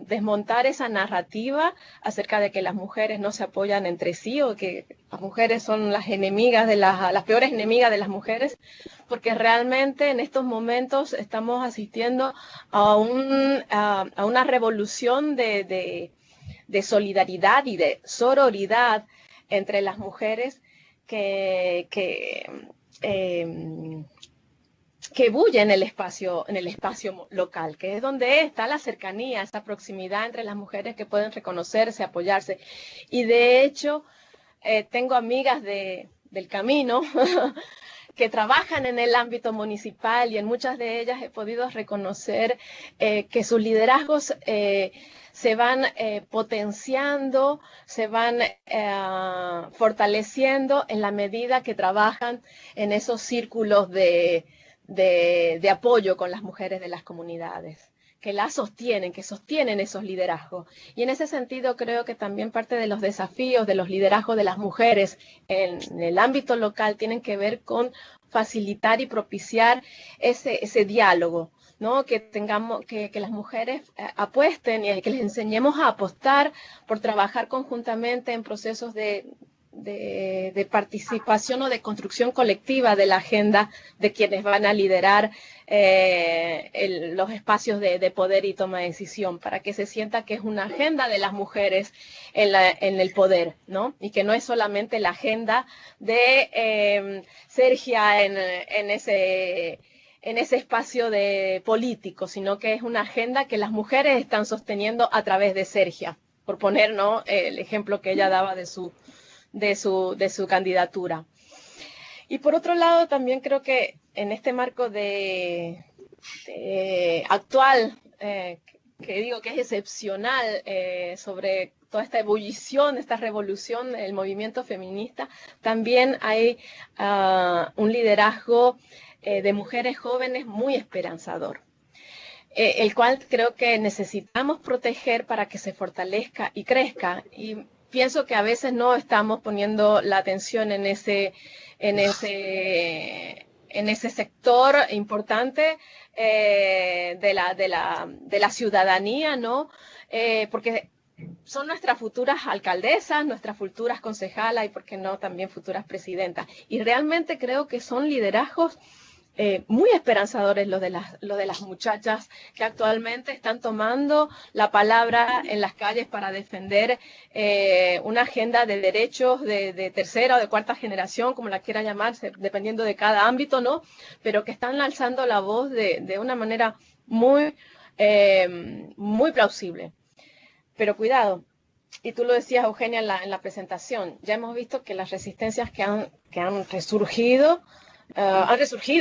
Speaker 2: desmontar esa narrativa acerca de que las mujeres no se apoyan entre sí o que las mujeres son las enemigas las peores enemigas de las mujeres, porque realmente en estos momentos estamos asistiendo a una revolución de solidaridad y de sororidad entre las mujeres que bulle en el espacio local, que es donde está la cercanía, esa proximidad entre las mujeres que pueden reconocerse, apoyarse. Y de hecho, tengo amigas del camino que trabajan en el ámbito municipal y en muchas de ellas he podido reconocer que sus liderazgos se van potenciando, se van fortaleciendo en la medida que trabajan en esos círculos de apoyo con las mujeres de las comunidades, que sostienen esos liderazgos. Y en ese sentido creo que también parte de los desafíos de los liderazgos de las mujeres en el ámbito local tienen que ver con facilitar y propiciar ese diálogo, ¿no? Que las mujeres apuesten y que les enseñemos a apostar por trabajar conjuntamente en procesos de participación o de construcción colectiva de la agenda de quienes van a liderar los espacios de poder y toma de decisión, para que se sienta que es una agenda de las mujeres en el poder, ¿no? Y que no es solamente la agenda de Sergia en ese espacio político, sino que es una agenda que las mujeres están sosteniendo a través de Sergia, por poner, ¿no?, el ejemplo que ella daba de su candidatura. Y por otro lado, también creo que en este marco actual, que digo que es excepcional, sobre toda esta ebullición, esta revolución del movimiento feminista, también hay un liderazgo de mujeres jóvenes muy esperanzador, el cual creo que necesitamos proteger para que se fortalezca y crezca. Y pienso que a veces no estamos poniendo la atención en ese sector importante de la ciudadanía, ¿no? Porque son nuestras futuras alcaldesas, nuestras futuras concejalas y, por qué no, también futuras presidentas. Y realmente creo que son liderazgos muy esperanzadores los de las muchachas que actualmente están tomando la palabra en las calles para defender una agenda de derechos de tercera o de cuarta generación, como la quiera llamarse, dependiendo de cada ámbito, ¿no? Pero que están alzando la voz de una manera muy plausible. Pero cuidado, y tú lo decías, Eugenia, en la presentación, ya hemos visto que las resistencias que han resurgido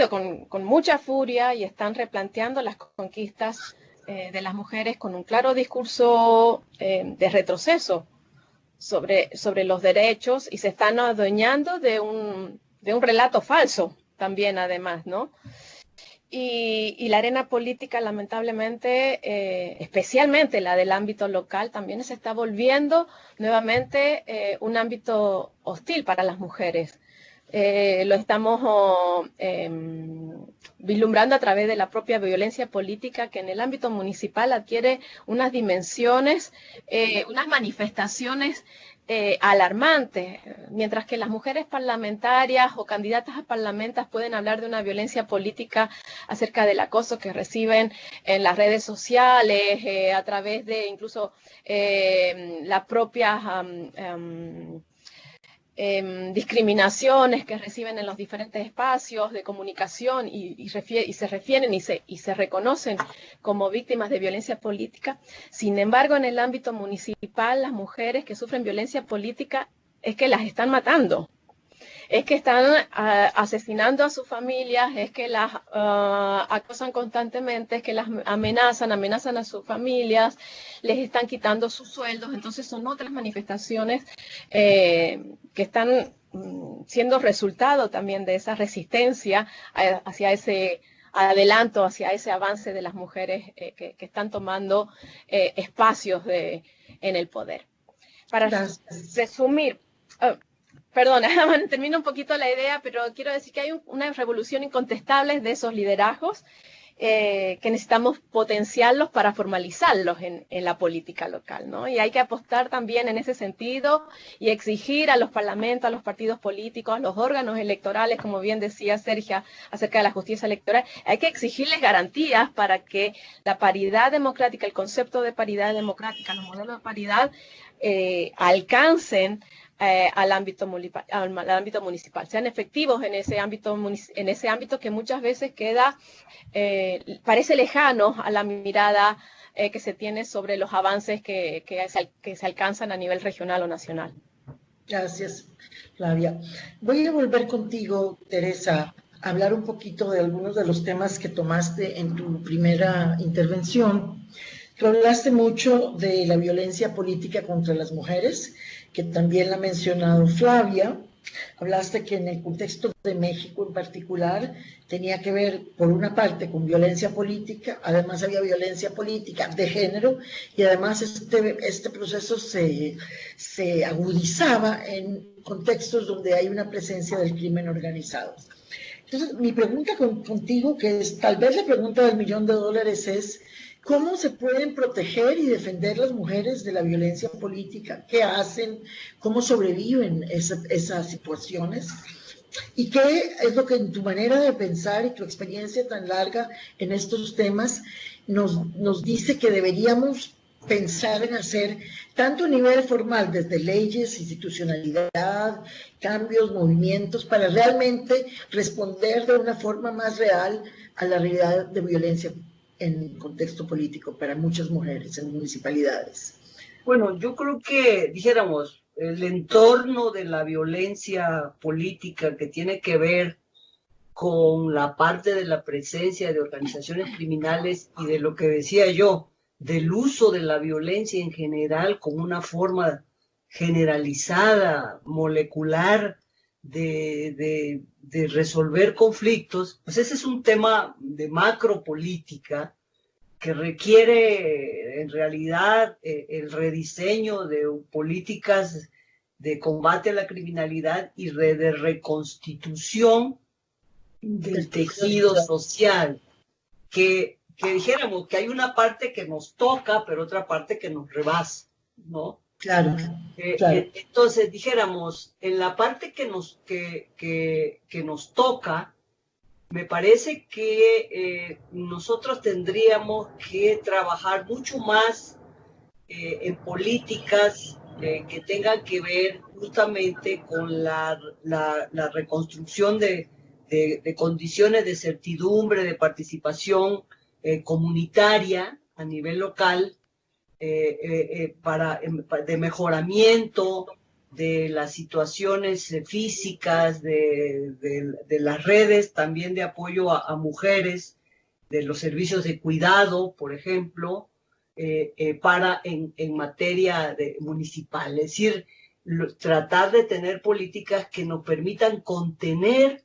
Speaker 2: con mucha furia y están replanteando las conquistas de las mujeres con un claro discurso de retroceso sobre los derechos, y se están adueñando de un relato falso también, además, ¿no? Y la arena política, lamentablemente, especialmente la del ámbito local, también se está volviendo nuevamente un ámbito hostil para las mujeres. Lo estamos vislumbrando a través de la propia violencia política, que en el ámbito municipal adquiere unas dimensiones, unas manifestaciones alarmantes, mientras que las mujeres parlamentarias o candidatas a parlamentas pueden hablar de una violencia política acerca del acoso que reciben en las redes sociales, a través de incluso las propias discriminaciones que reciben en los diferentes espacios de comunicación y se refieren y se reconocen como víctimas de violencia política. Sin embargo, en el ámbito municipal, las mujeres que sufren violencia política es que las están matando. Es que están asesinando a sus familias, es que las acosan constantemente, es que las amenazan a sus familias, les están quitando sus sueldos. Entonces son otras manifestaciones que están siendo resultado también de esa resistencia hacia ese adelanto, hacia ese avance de las mujeres que están tomando espacios en el poder. Para resumir, perdona, termino un poquito la idea, pero quiero decir que hay una revolución incontestable de esos liderazgos que necesitamos potenciarlos para formalizarlos en la política local, ¿no? Y hay que apostar también en ese sentido y exigir a los parlamentos, a los partidos políticos, a los órganos electorales, como bien decía Sergio acerca de la justicia electoral, hay que exigirles garantías para que la paridad democrática, el concepto de paridad democrática, los modelos de paridad alcancen al ámbito municipal, sean efectivos en ese ámbito que muchas veces queda, parece lejano a la mirada que se tiene sobre los avances que se alcanzan a nivel regional o nacional.
Speaker 1: Gracias, Flavia. Voy a volver contigo, Teresa, a hablar un poquito de algunos de los temas que tomaste en tu primera intervención. Tú hablaste mucho de la violencia política contra las mujeres, que también la ha mencionado Flavia. Hablaste que en el contexto de México en particular tenía que ver, por una parte, con violencia política, además había violencia política de género, y además este proceso se agudizaba en contextos donde hay una presencia del crimen organizado. Entonces, mi pregunta contigo, que es tal vez la pregunta del $1.000.000, es: ¿cómo se pueden proteger y defender las mujeres de la violencia política? ¿Qué hacen? ¿Cómo sobreviven esas situaciones? ¿Y qué es lo que en tu manera de pensar y tu experiencia tan larga en estos temas nos dice que deberíamos pensar en hacer, tanto a nivel formal, desde leyes, institucionalidad, cambios, movimientos, para realmente responder de una forma más real a la realidad de violencia en el contexto político para muchas mujeres en municipalidades?
Speaker 3: Bueno, yo creo que, dijéramos, el entorno de la violencia política que tiene que ver con la parte de la presencia de organizaciones criminales y de lo que decía yo, del uso de la violencia en general como una forma generalizada, molecular, de resolver conflictos, pues ese es un tema de macropolítica que requiere en realidad el rediseño de políticas de combate a la criminalidad y de reconstitución del tejido social, que dijéramos que hay una parte que nos toca, pero otra parte que nos rebasa, ¿no?
Speaker 1: Claro, claro.
Speaker 3: Entonces, dijéramos, en la parte que nos toca, me parece que nosotros tendríamos que trabajar mucho más en políticas que tengan que ver justamente con la reconstrucción de condiciones de certidumbre, de participación comunitaria a nivel local, de mejoramiento de las situaciones físicas, de las redes también de apoyo a mujeres, de los servicios de cuidado, por ejemplo, en materia municipal. Es decir, tratar de tener políticas que nos permitan contener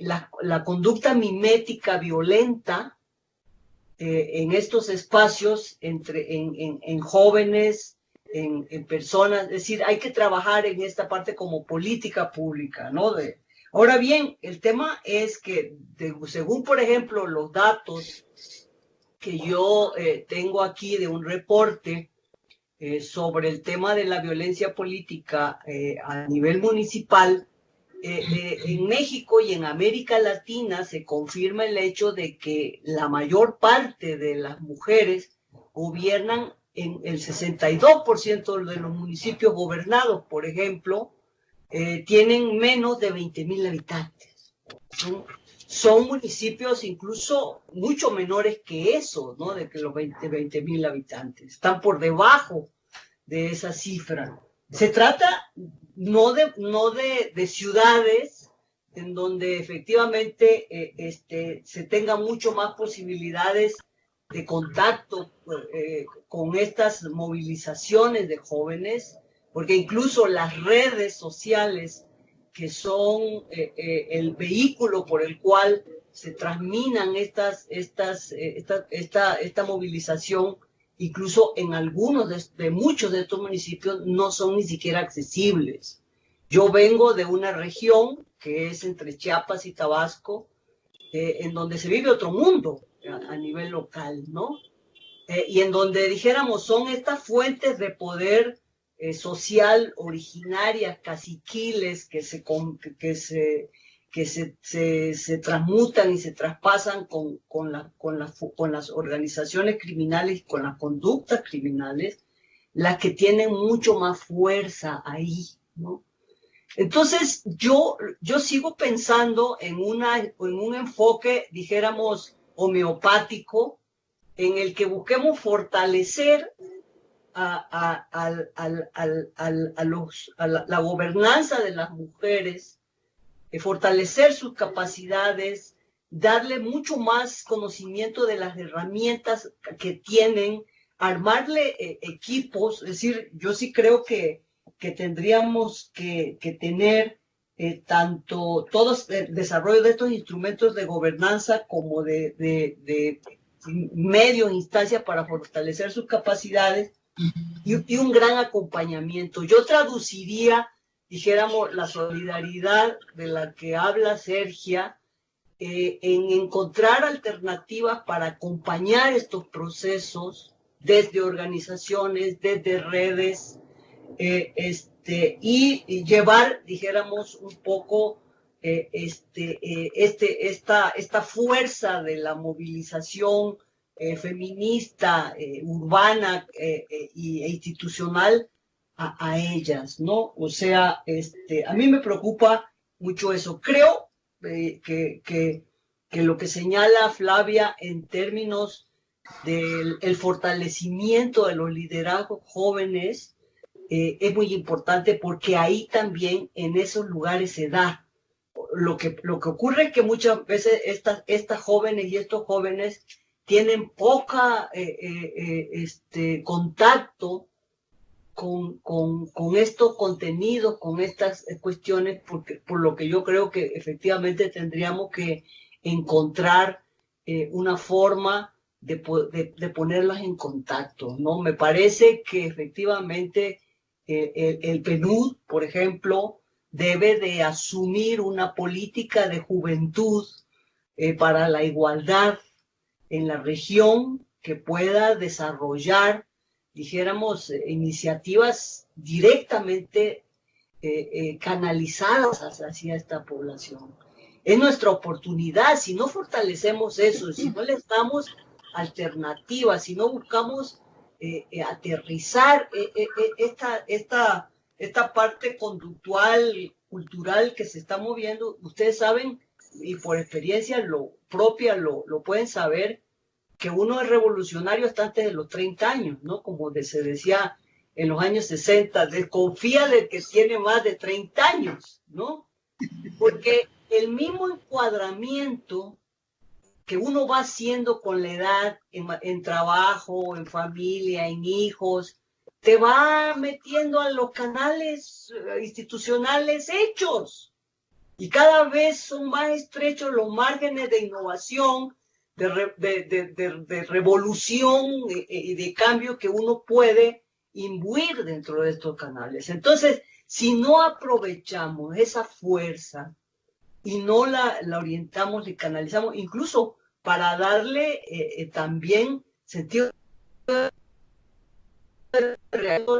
Speaker 3: la conducta mimética violenta en estos espacios, en jóvenes, en personas. Es decir, hay que trabajar en esta parte como política pública, ¿no? Ahora bien, el tema es que, según, por ejemplo, los datos que yo tengo aquí de un reporte sobre el tema de la violencia política a nivel municipal, en México y en América Latina se confirma el hecho de que la mayor parte de las mujeres gobiernan en el 62% de los municipios gobernados, por ejemplo, tienen menos de 20.000 habitantes. Son municipios incluso mucho menores que eso, ¿no? De que los 20.000 habitantes. Están por debajo de esa cifra. Se trata no de ciudades en donde efectivamente se tengan mucho más posibilidades de contacto con estas movilizaciones de jóvenes, porque incluso las redes sociales, que son el vehículo por el cual se transminan esta movilización, incluso en algunos de muchos de estos municipios no son ni siquiera accesibles. Yo vengo de una región que es entre Chiapas y Tabasco, en donde se vive otro mundo a nivel local, ¿no? Y en donde, dijéramos, son estas fuentes de poder social originarias, caciquiles, que se transmutan y se traspasan con las organizaciones criminales, con las conductas criminales, las que tienen mucho más fuerza ahí, ¿no? Entonces, yo sigo pensando en un enfoque, dijéramos, homeopático, en el que busquemos fortalecer a la gobernanza de las mujeres, fortalecer sus capacidades, darle mucho más conocimiento de las herramientas que tienen, armarle equipos. Es decir, yo sí creo que tendríamos que tener tanto todos el desarrollo de estos instrumentos de gobernanza como de medios, instancias para fortalecer sus capacidades y un gran acompañamiento. Yo traduciría, dijéramos, la solidaridad de la que habla Sergia en encontrar alternativas para acompañar estos procesos desde organizaciones, desde redes, y llevar, dijéramos, un poco esta fuerza de la movilización feminista, urbana e institucional a ellas, ¿no? O sea, a mí me preocupa mucho eso. Creo que lo que señala Flavia en términos del fortalecimiento de los liderazgos jóvenes es muy importante, porque ahí también en esos lugares se da. Lo que ocurre es que muchas veces estas jóvenes y estos jóvenes tienen poca contacto con estos contenidos, con estas cuestiones, por lo que yo creo que efectivamente tendríamos que encontrar una forma de ponerlas en contacto, ¿no? Me parece que efectivamente el PNUD, por ejemplo, debe de asumir una política de juventud para la igualdad en la región, que pueda desarrollar, dijéramos, iniciativas directamente canalizadas hacia esta población. Es nuestra oportunidad. Si no fortalecemos eso, si no les damos alternativas, si no buscamos aterrizar esta parte conductual, cultural que se está moviendo, ustedes saben, y por experiencia propia lo pueden saber, que uno es revolucionario hasta antes de los 30 años, ¿no? Como se decía en los años 60, desconfía del que tiene más de 30 años, ¿no? Porque el mismo encuadramiento que uno va haciendo con la edad, en trabajo, en familia, en hijos, te va metiendo a los canales institucionales hechos. Y cada vez son más estrechos los márgenes de innovación, de revolución y de cambio que uno puede imbuir dentro de estos canales. Entonces, si no aprovechamos esa fuerza y no la orientamos y canalizamos, incluso para darle también sentido de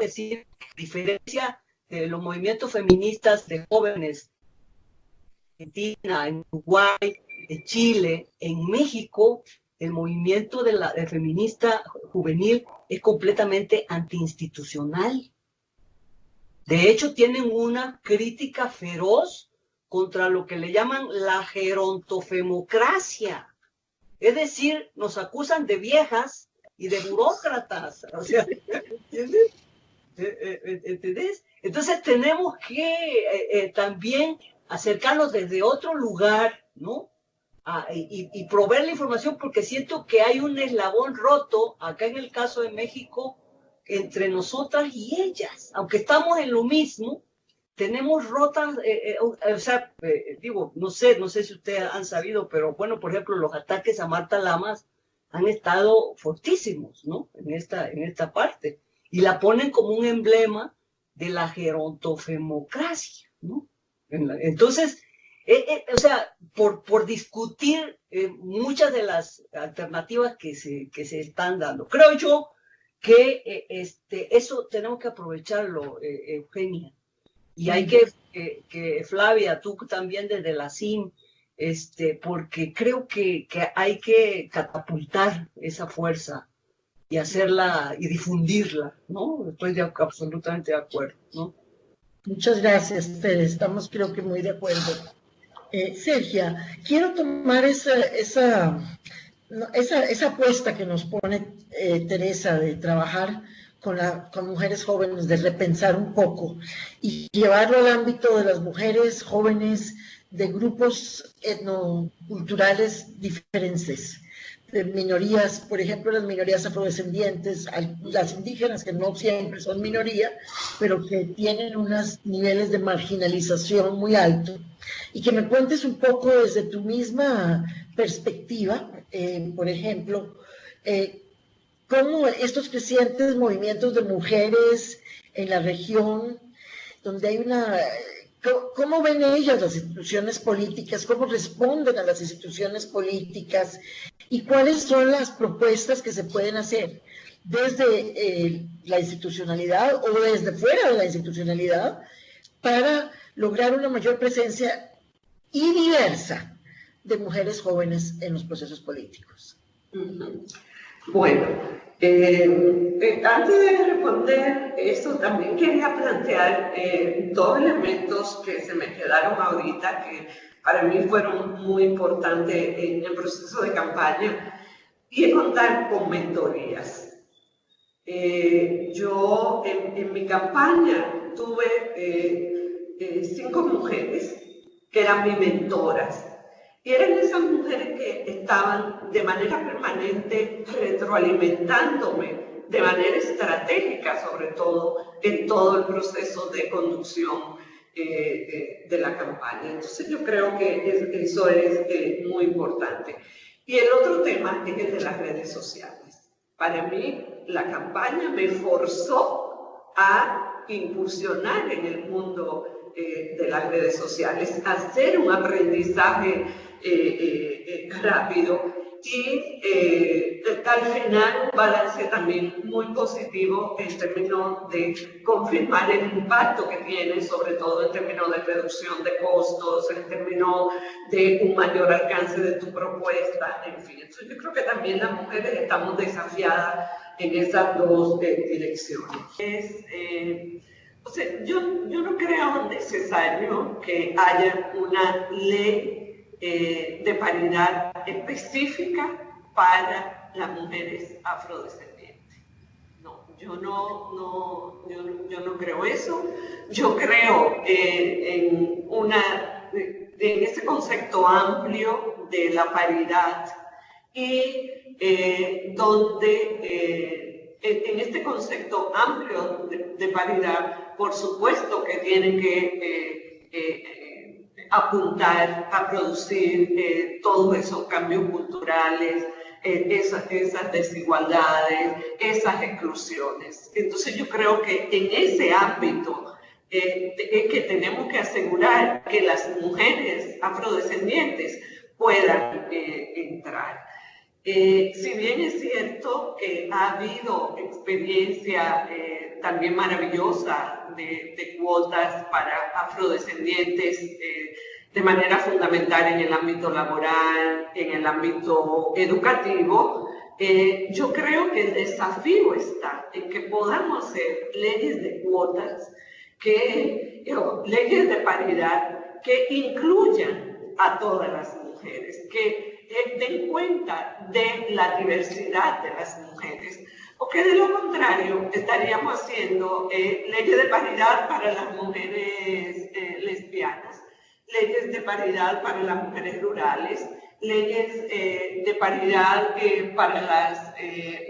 Speaker 3: decir, diferencia de los movimientos feministas de jóvenes en Argentina, en Uruguay, en Chile, en México, el movimiento de feminista juvenil es completamente antiinstitucional. De hecho, tienen una crítica feroz contra lo que le llaman la gerontofemocracia. Es decir, nos acusan de viejas y de burócratas. O sea, ¿entiendes? ¿Entendés? Entonces tenemos que también acercarnos desde otro lugar, ¿no? Y proveer la información, porque siento que hay un eslabón roto, acá en el caso de México, entre nosotras y ellas. Aunque estamos en lo mismo, tenemos rotas, digo, no sé si ustedes han sabido, pero bueno, por ejemplo, los ataques a Marta Lamas han estado fortísimos, ¿no? En esta parte. Y la ponen como un emblema de la gerontofemocracia, ¿no? Entonces, o sea, por discutir muchas de las alternativas que se están dando. Creo yo que eso tenemos que aprovecharlo, Eugenia. Y hay que Flavia, tú también desde la CIM, porque creo que hay que catapultar esa fuerza y hacerla y difundirla, ¿no? Estoy absolutamente de acuerdo, ¿no?
Speaker 1: Muchas gracias, Tere. Estamos creo que muy de acuerdo. Sergia, quiero tomar esa apuesta que nos pone Teresa de trabajar con mujeres jóvenes, de repensar un poco y llevarlo al ámbito de las mujeres jóvenes de grupos etnoculturales diferentes, de minorías, por ejemplo, las minorías afrodescendientes, las indígenas, que no siempre son minoría, pero que tienen unos niveles de marginalización muy altos. Y que me cuentes un poco desde tu misma perspectiva, por ejemplo, cómo estos crecientes movimientos de mujeres en la región, donde hay ¿cómo ven ellas las instituciones políticas? ¿Cómo responden a las instituciones políticas? ¿Y cuáles son las propuestas que se pueden hacer desde la institucionalidad o desde fuera de la institucionalidad para lograr una mayor presencia y diversa de mujeres jóvenes en los procesos políticos?
Speaker 4: Bueno, antes de responder eso, también quería plantear dos elementos que se me quedaron ahorita, que para mí fueron muy importantes en el proceso de campaña, y es contar con mentorías. Yo en mi campaña tuve 5 mujeres que eran mis mentoras. Y eran esas mujeres que estaban de manera permanente retroalimentándome de manera estratégica, sobre todo, en todo el proceso de conducción de la campaña. Entonces yo creo que eso es muy importante. Y el otro tema es el de las redes sociales. Para mí, la campaña me forzó a incursionar en el mundo de las redes sociales, hacer un aprendizaje rápido y al final un balance también muy positivo en términos de confirmar el impacto que tiene, sobre todo en términos de reducción de costos, en términos de un mayor alcance de tu propuesta, en fin. Entonces yo creo que también las mujeres estamos desafiadas en esas dos direcciones. O sea, yo no creo necesario que haya una ley de paridad específica para las mujeres afrodescendientes. No, yo no creo eso. Yo creo en ese concepto amplio de la paridad y donde en este concepto amplio de paridad, por supuesto que tienen que apuntar a producir todos esos cambios culturales, esas desigualdades, esas exclusiones. Entonces yo creo que en ese ámbito es que tenemos que asegurar que las mujeres afrodescendientes puedan entrar. Si bien es cierto que ha habido experiencia también maravillosa de cuotas para afrodescendientes de manera fundamental en el ámbito laboral, en el ámbito educativo, yo creo que el desafío está en que podamos hacer leyes de cuotas leyes de paridad que incluyan a todas las mujeres, que den cuenta de la diversidad de las mujeres, porque de lo contrario estaríamos haciendo leyes de paridad para las mujeres lesbianas, leyes de paridad para las mujeres rurales, leyes de paridad para las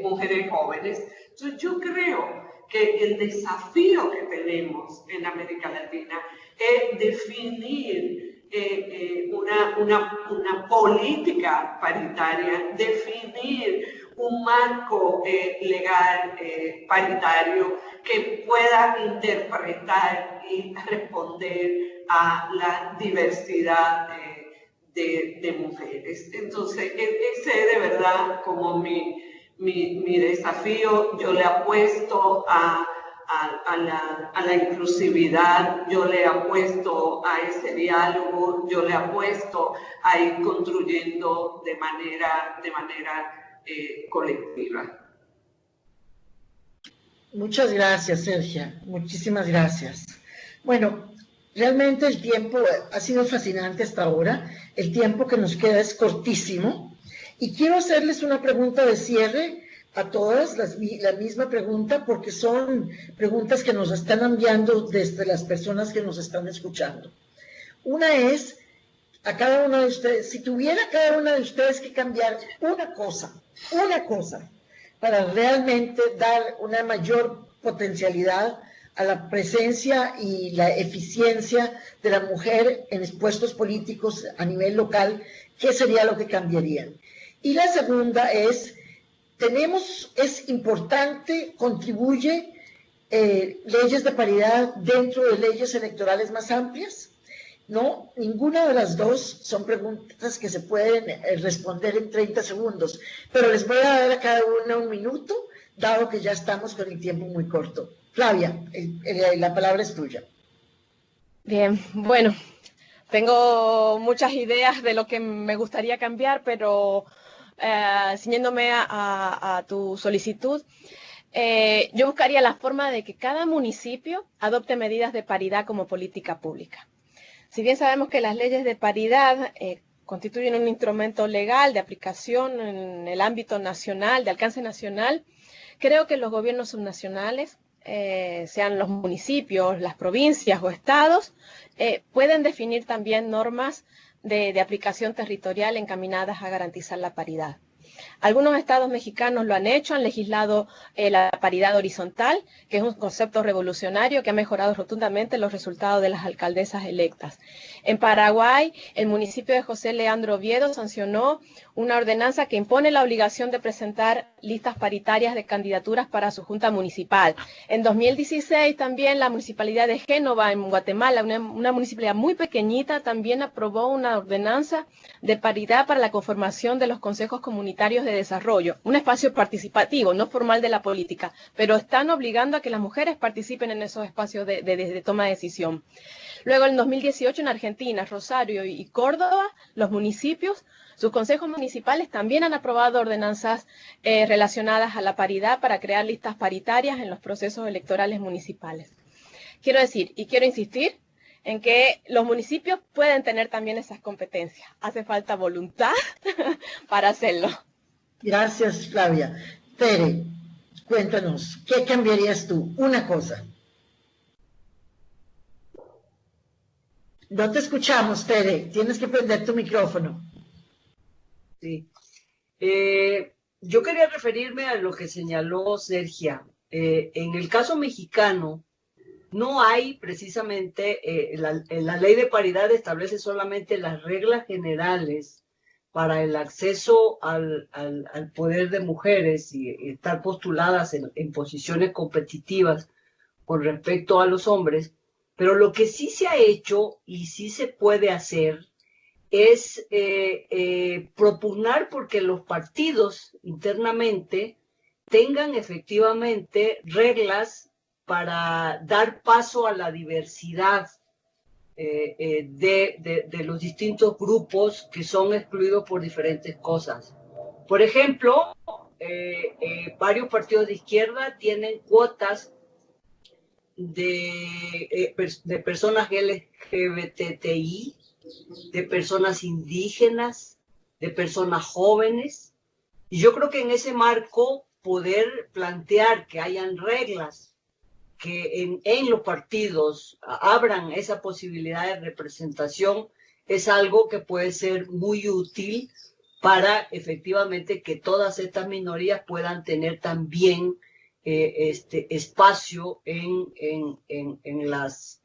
Speaker 4: mujeres jóvenes. Entonces yo creo que el desafío que tenemos en América Latina es definir una política paritaria, definir un marco legal paritario que pueda interpretar y responder a la diversidad de mujeres. Entonces, ese es de verdad como mi desafío. Yo le apuesto a la inclusividad, yo le apuesto a ese diálogo, yo le apuesto a ir construyendo de manera colectiva.
Speaker 1: Muchas gracias, Sergia. Muchísimas gracias. Bueno, realmente el tiempo ha sido fascinante hasta ahora. El tiempo que nos queda es cortísimo. Y quiero hacerles una pregunta de cierre a todas, la misma pregunta, porque son preguntas que nos están enviando desde las personas que nos están escuchando. Una es, a cada uno de ustedes, si tuviera cada una de ustedes que cambiar una cosa, para realmente dar una mayor potencialidad a la presencia y la eficiencia de la mujer en puestos políticos a nivel local, ¿qué sería lo que cambiarían? Y la segunda es, es importante, contribuye leyes de paridad dentro de leyes electorales más amplias. No, ninguna de las dos son preguntas que se pueden responder en 30 segundos, pero les voy a dar a cada una un minuto, dado que ya estamos con el tiempo muy corto. Flavia, la palabra es tuya.
Speaker 2: Bien, bueno, tengo muchas ideas de lo que me gustaría cambiar, pero ciñéndome a tu solicitud, yo buscaría la forma de que cada municipio adopte medidas de paridad como política pública. Si bien sabemos que las leyes de paridad constituyen un instrumento legal de aplicación en el ámbito nacional, de alcance nacional, creo que los gobiernos subnacionales, sean los municipios, las provincias o estados, pueden definir también normas de aplicación territorial encaminadas a garantizar la paridad. Algunos estados mexicanos lo han hecho, han legislado la paridad horizontal, que es un concepto revolucionario que ha mejorado rotundamente los resultados de las alcaldesas electas. En Paraguay, el municipio de José Leandro Oviedo sancionó una ordenanza que impone la obligación de presentar listas paritarias de candidaturas para su junta municipal. En 2016 también la municipalidad de Génova, en Guatemala, una municipalidad muy pequeñita, también aprobó una ordenanza de paridad para la conformación de los consejos comunitarios de desarrollo, un espacio participativo, no formal de la política, pero están obligando a que las mujeres participen en esos espacios de toma de decisión. Luego, en 2018, en Argentina, Rosario y Córdoba, los municipios, sus consejos municipales también han aprobado ordenanzas relacionadas a la paridad para crear listas paritarias en los procesos electorales municipales. Quiero decir, y quiero insistir, en que los municipios pueden tener también esas competencias. Hace falta voluntad para hacerlo.
Speaker 1: Gracias, Flavia. Tere, cuéntanos, ¿qué cambiarías tú? Una cosa. No te escuchamos, Tere. Tienes que prender tu micrófono.
Speaker 3: Sí. Yo quería referirme a lo que señaló Sergia. En el caso mexicano, no hay precisamente, la ley de paridad establece solamente las reglas generales para el acceso al poder de mujeres y estar postuladas en posiciones competitivas con respecto a los hombres, pero lo que sí se ha hecho y sí se puede hacer es propugnar porque los partidos internamente tengan efectivamente reglas para dar paso a la diversidad de los distintos grupos que son excluidos por diferentes cosas. Por ejemplo, varios partidos de izquierda tienen cuotas de personas LGBTI, de personas indígenas, de personas jóvenes. Y yo creo que en ese marco poder plantear que hayan reglas que en los partidos abran esa posibilidad de representación es algo que puede ser muy útil para efectivamente que todas estas minorías puedan tener también espacio en las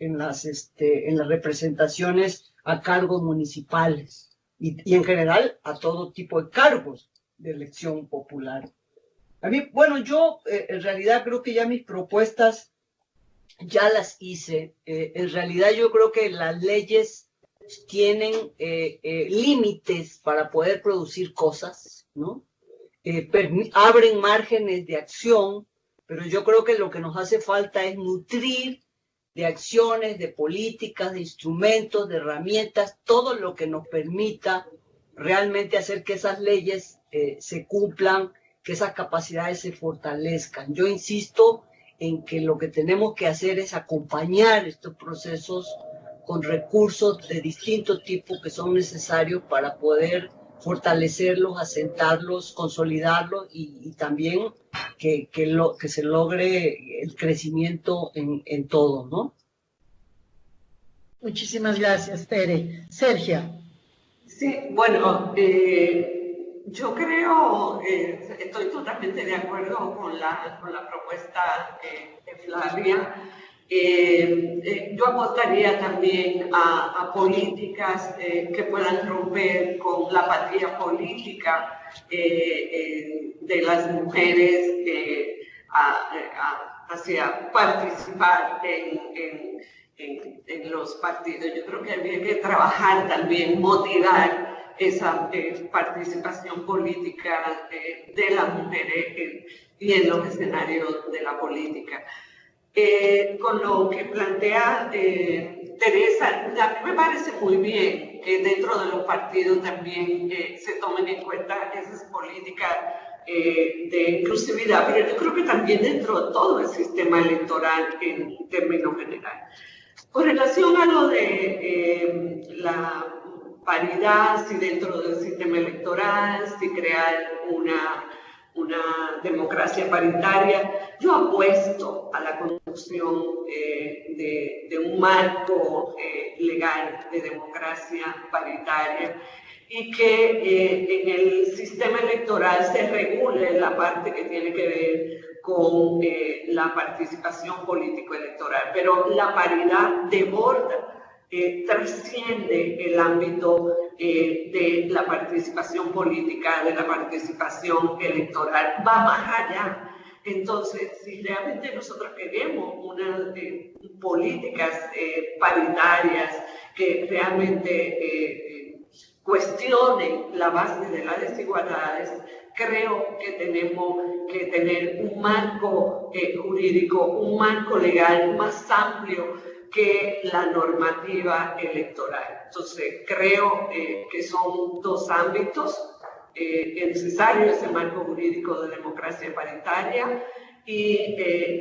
Speaker 3: representaciones a cargos municipales y en general a todo tipo de cargos de elección popular. A mí, bueno, yo en realidad creo que ya mis propuestas ya las hice. En realidad yo creo que las leyes tienen límites para poder producir cosas, ¿no? Abren márgenes de acción, pero yo creo que lo que nos hace falta es nutrir de acciones, de políticas, de instrumentos, de herramientas, todo lo que nos permita realmente hacer que esas leyes se cumplan, que esas capacidades se fortalezcan. Yo insisto en que lo que tenemos que hacer es acompañar estos procesos con recursos de distintos tipos que son necesarios para poder fortalecerlos, asentarlos, consolidarlos y también que se logre el crecimiento en todo, ¿no?
Speaker 1: Muchísimas gracias, Tere. Sergia.
Speaker 4: Sí, bueno, yo creo, estoy totalmente de acuerdo con la propuesta de Flavia. Yo apostaría también a políticas que puedan romper con la apatía política de las mujeres hacia participar en los partidos. Yo creo que habría que trabajar también, motivar esa participación política de las mujeres y en los escenarios de la política. Con lo que plantea Teresa, a mí me parece muy bien que dentro de los partidos también se tomen en cuenta esas políticas de inclusividad, pero yo creo que también dentro de todo el sistema electoral en términos generales. Con relación a lo de la paridad, si dentro del sistema electoral, si crear una democracia paritaria, yo apuesto a la construcción de un marco legal de democracia paritaria y que en el sistema electoral se regule la parte que tiene que ver con la participación político-electoral, pero la paridad desborda, trasciende el ámbito de la participación política, de la participación electoral, va más allá. Entonces, si realmente nosotros queremos unas políticas paritarias que realmente cuestionen la base de las desigualdades, creo que tenemos que tener un marco jurídico, un marco legal más amplio que la normativa electoral. Entonces, creo que son dos ámbitos necesarios, ese marco jurídico de democracia paritaria y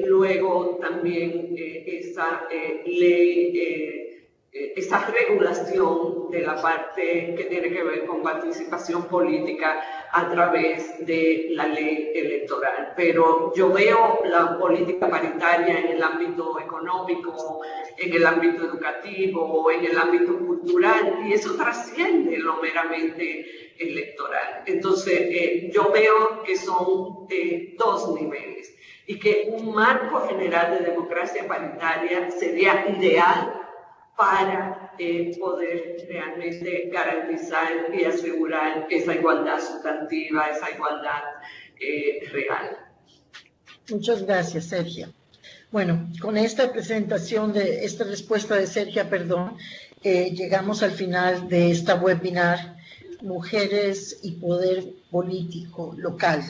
Speaker 4: luego también esa ley, esa regulación de la parte que tiene que ver con participación política a través de la ley electoral. Pero yo veo la política paritaria en el ámbito económico, en el ámbito educativo, en el ámbito cultural, y eso trasciende lo meramente electoral. Entonces, yo veo que son dos niveles y que un marco general de democracia paritaria sería ideal para poder realmente garantizar y asegurar esa igualdad sustantiva, esa igualdad real.
Speaker 1: Muchas gracias, Sergia. Bueno, con esta presentación de esta respuesta de Sergia, llegamos al final de esta webinar Mujeres y Poder Político Local.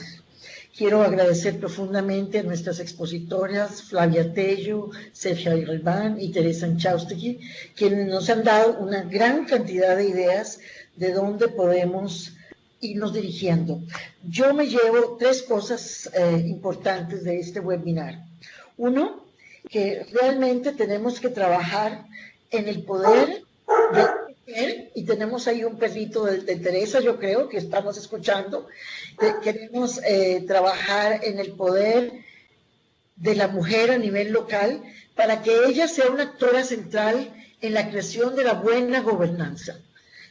Speaker 1: Quiero agradecer profundamente a nuestras expositoras Flavia Tello, Sergia Galván y Teresa Anchaustegui, quienes nos han dado una gran cantidad de ideas de dónde podemos irnos dirigiendo. Yo me llevo tres cosas importantes de este webinar. Uno, que realmente tenemos que trabajar en el poder de la mujer, y tenemos ahí un perrito de Teresa, yo creo, que estamos escuchando. Queremos trabajar en el poder de la mujer a nivel local para que ella sea una actora central en la creación de la buena gobernanza,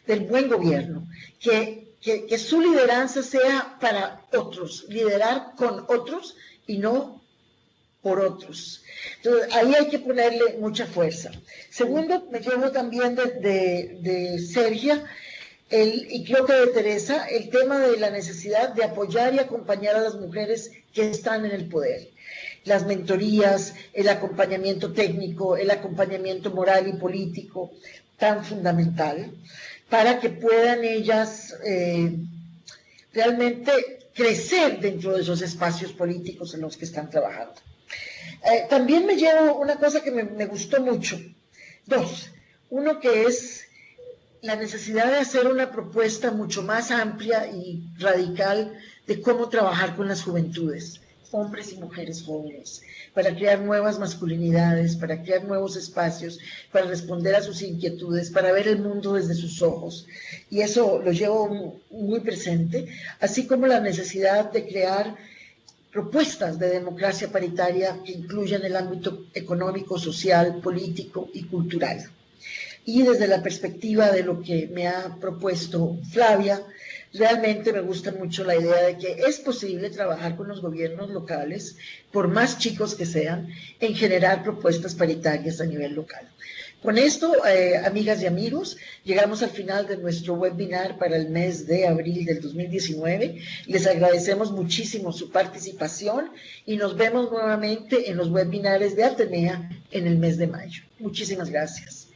Speaker 1: del buen gobierno, que su lideranza sea para otros, liderar con otros y no por otros. Entonces, ahí hay que ponerle mucha fuerza. Segundo, me llevo también de Sergia, y creo que de Teresa, el tema de la necesidad de apoyar y acompañar a las mujeres que están en el poder. Las mentorías, el acompañamiento técnico, el acompañamiento moral y político, tan fundamental, para que puedan ellas realmente crecer dentro de esos espacios políticos en los que están trabajando. También me llevo una cosa que me gustó mucho, dos. Uno, que es la necesidad de hacer una propuesta mucho más amplia y radical de cómo trabajar con las juventudes, hombres y mujeres jóvenes, para crear nuevas masculinidades, para crear nuevos espacios, para responder a sus inquietudes, para ver el mundo desde sus ojos. Y eso lo llevo muy presente, así como la necesidad de crear propuestas de democracia paritaria que incluyan el ámbito económico, social, político y cultural. Y desde la perspectiva de lo que me ha propuesto Flavia, realmente me gusta mucho la idea de que es posible trabajar con los gobiernos locales, por más chicos que sean, en generar propuestas paritarias a nivel local. Con esto, amigas y amigos, llegamos al final de nuestro webinar para el mes de abril del 2019. Les agradecemos muchísimo su participación y nos vemos nuevamente en los webinares de Atenea en el mes de mayo. Muchísimas gracias.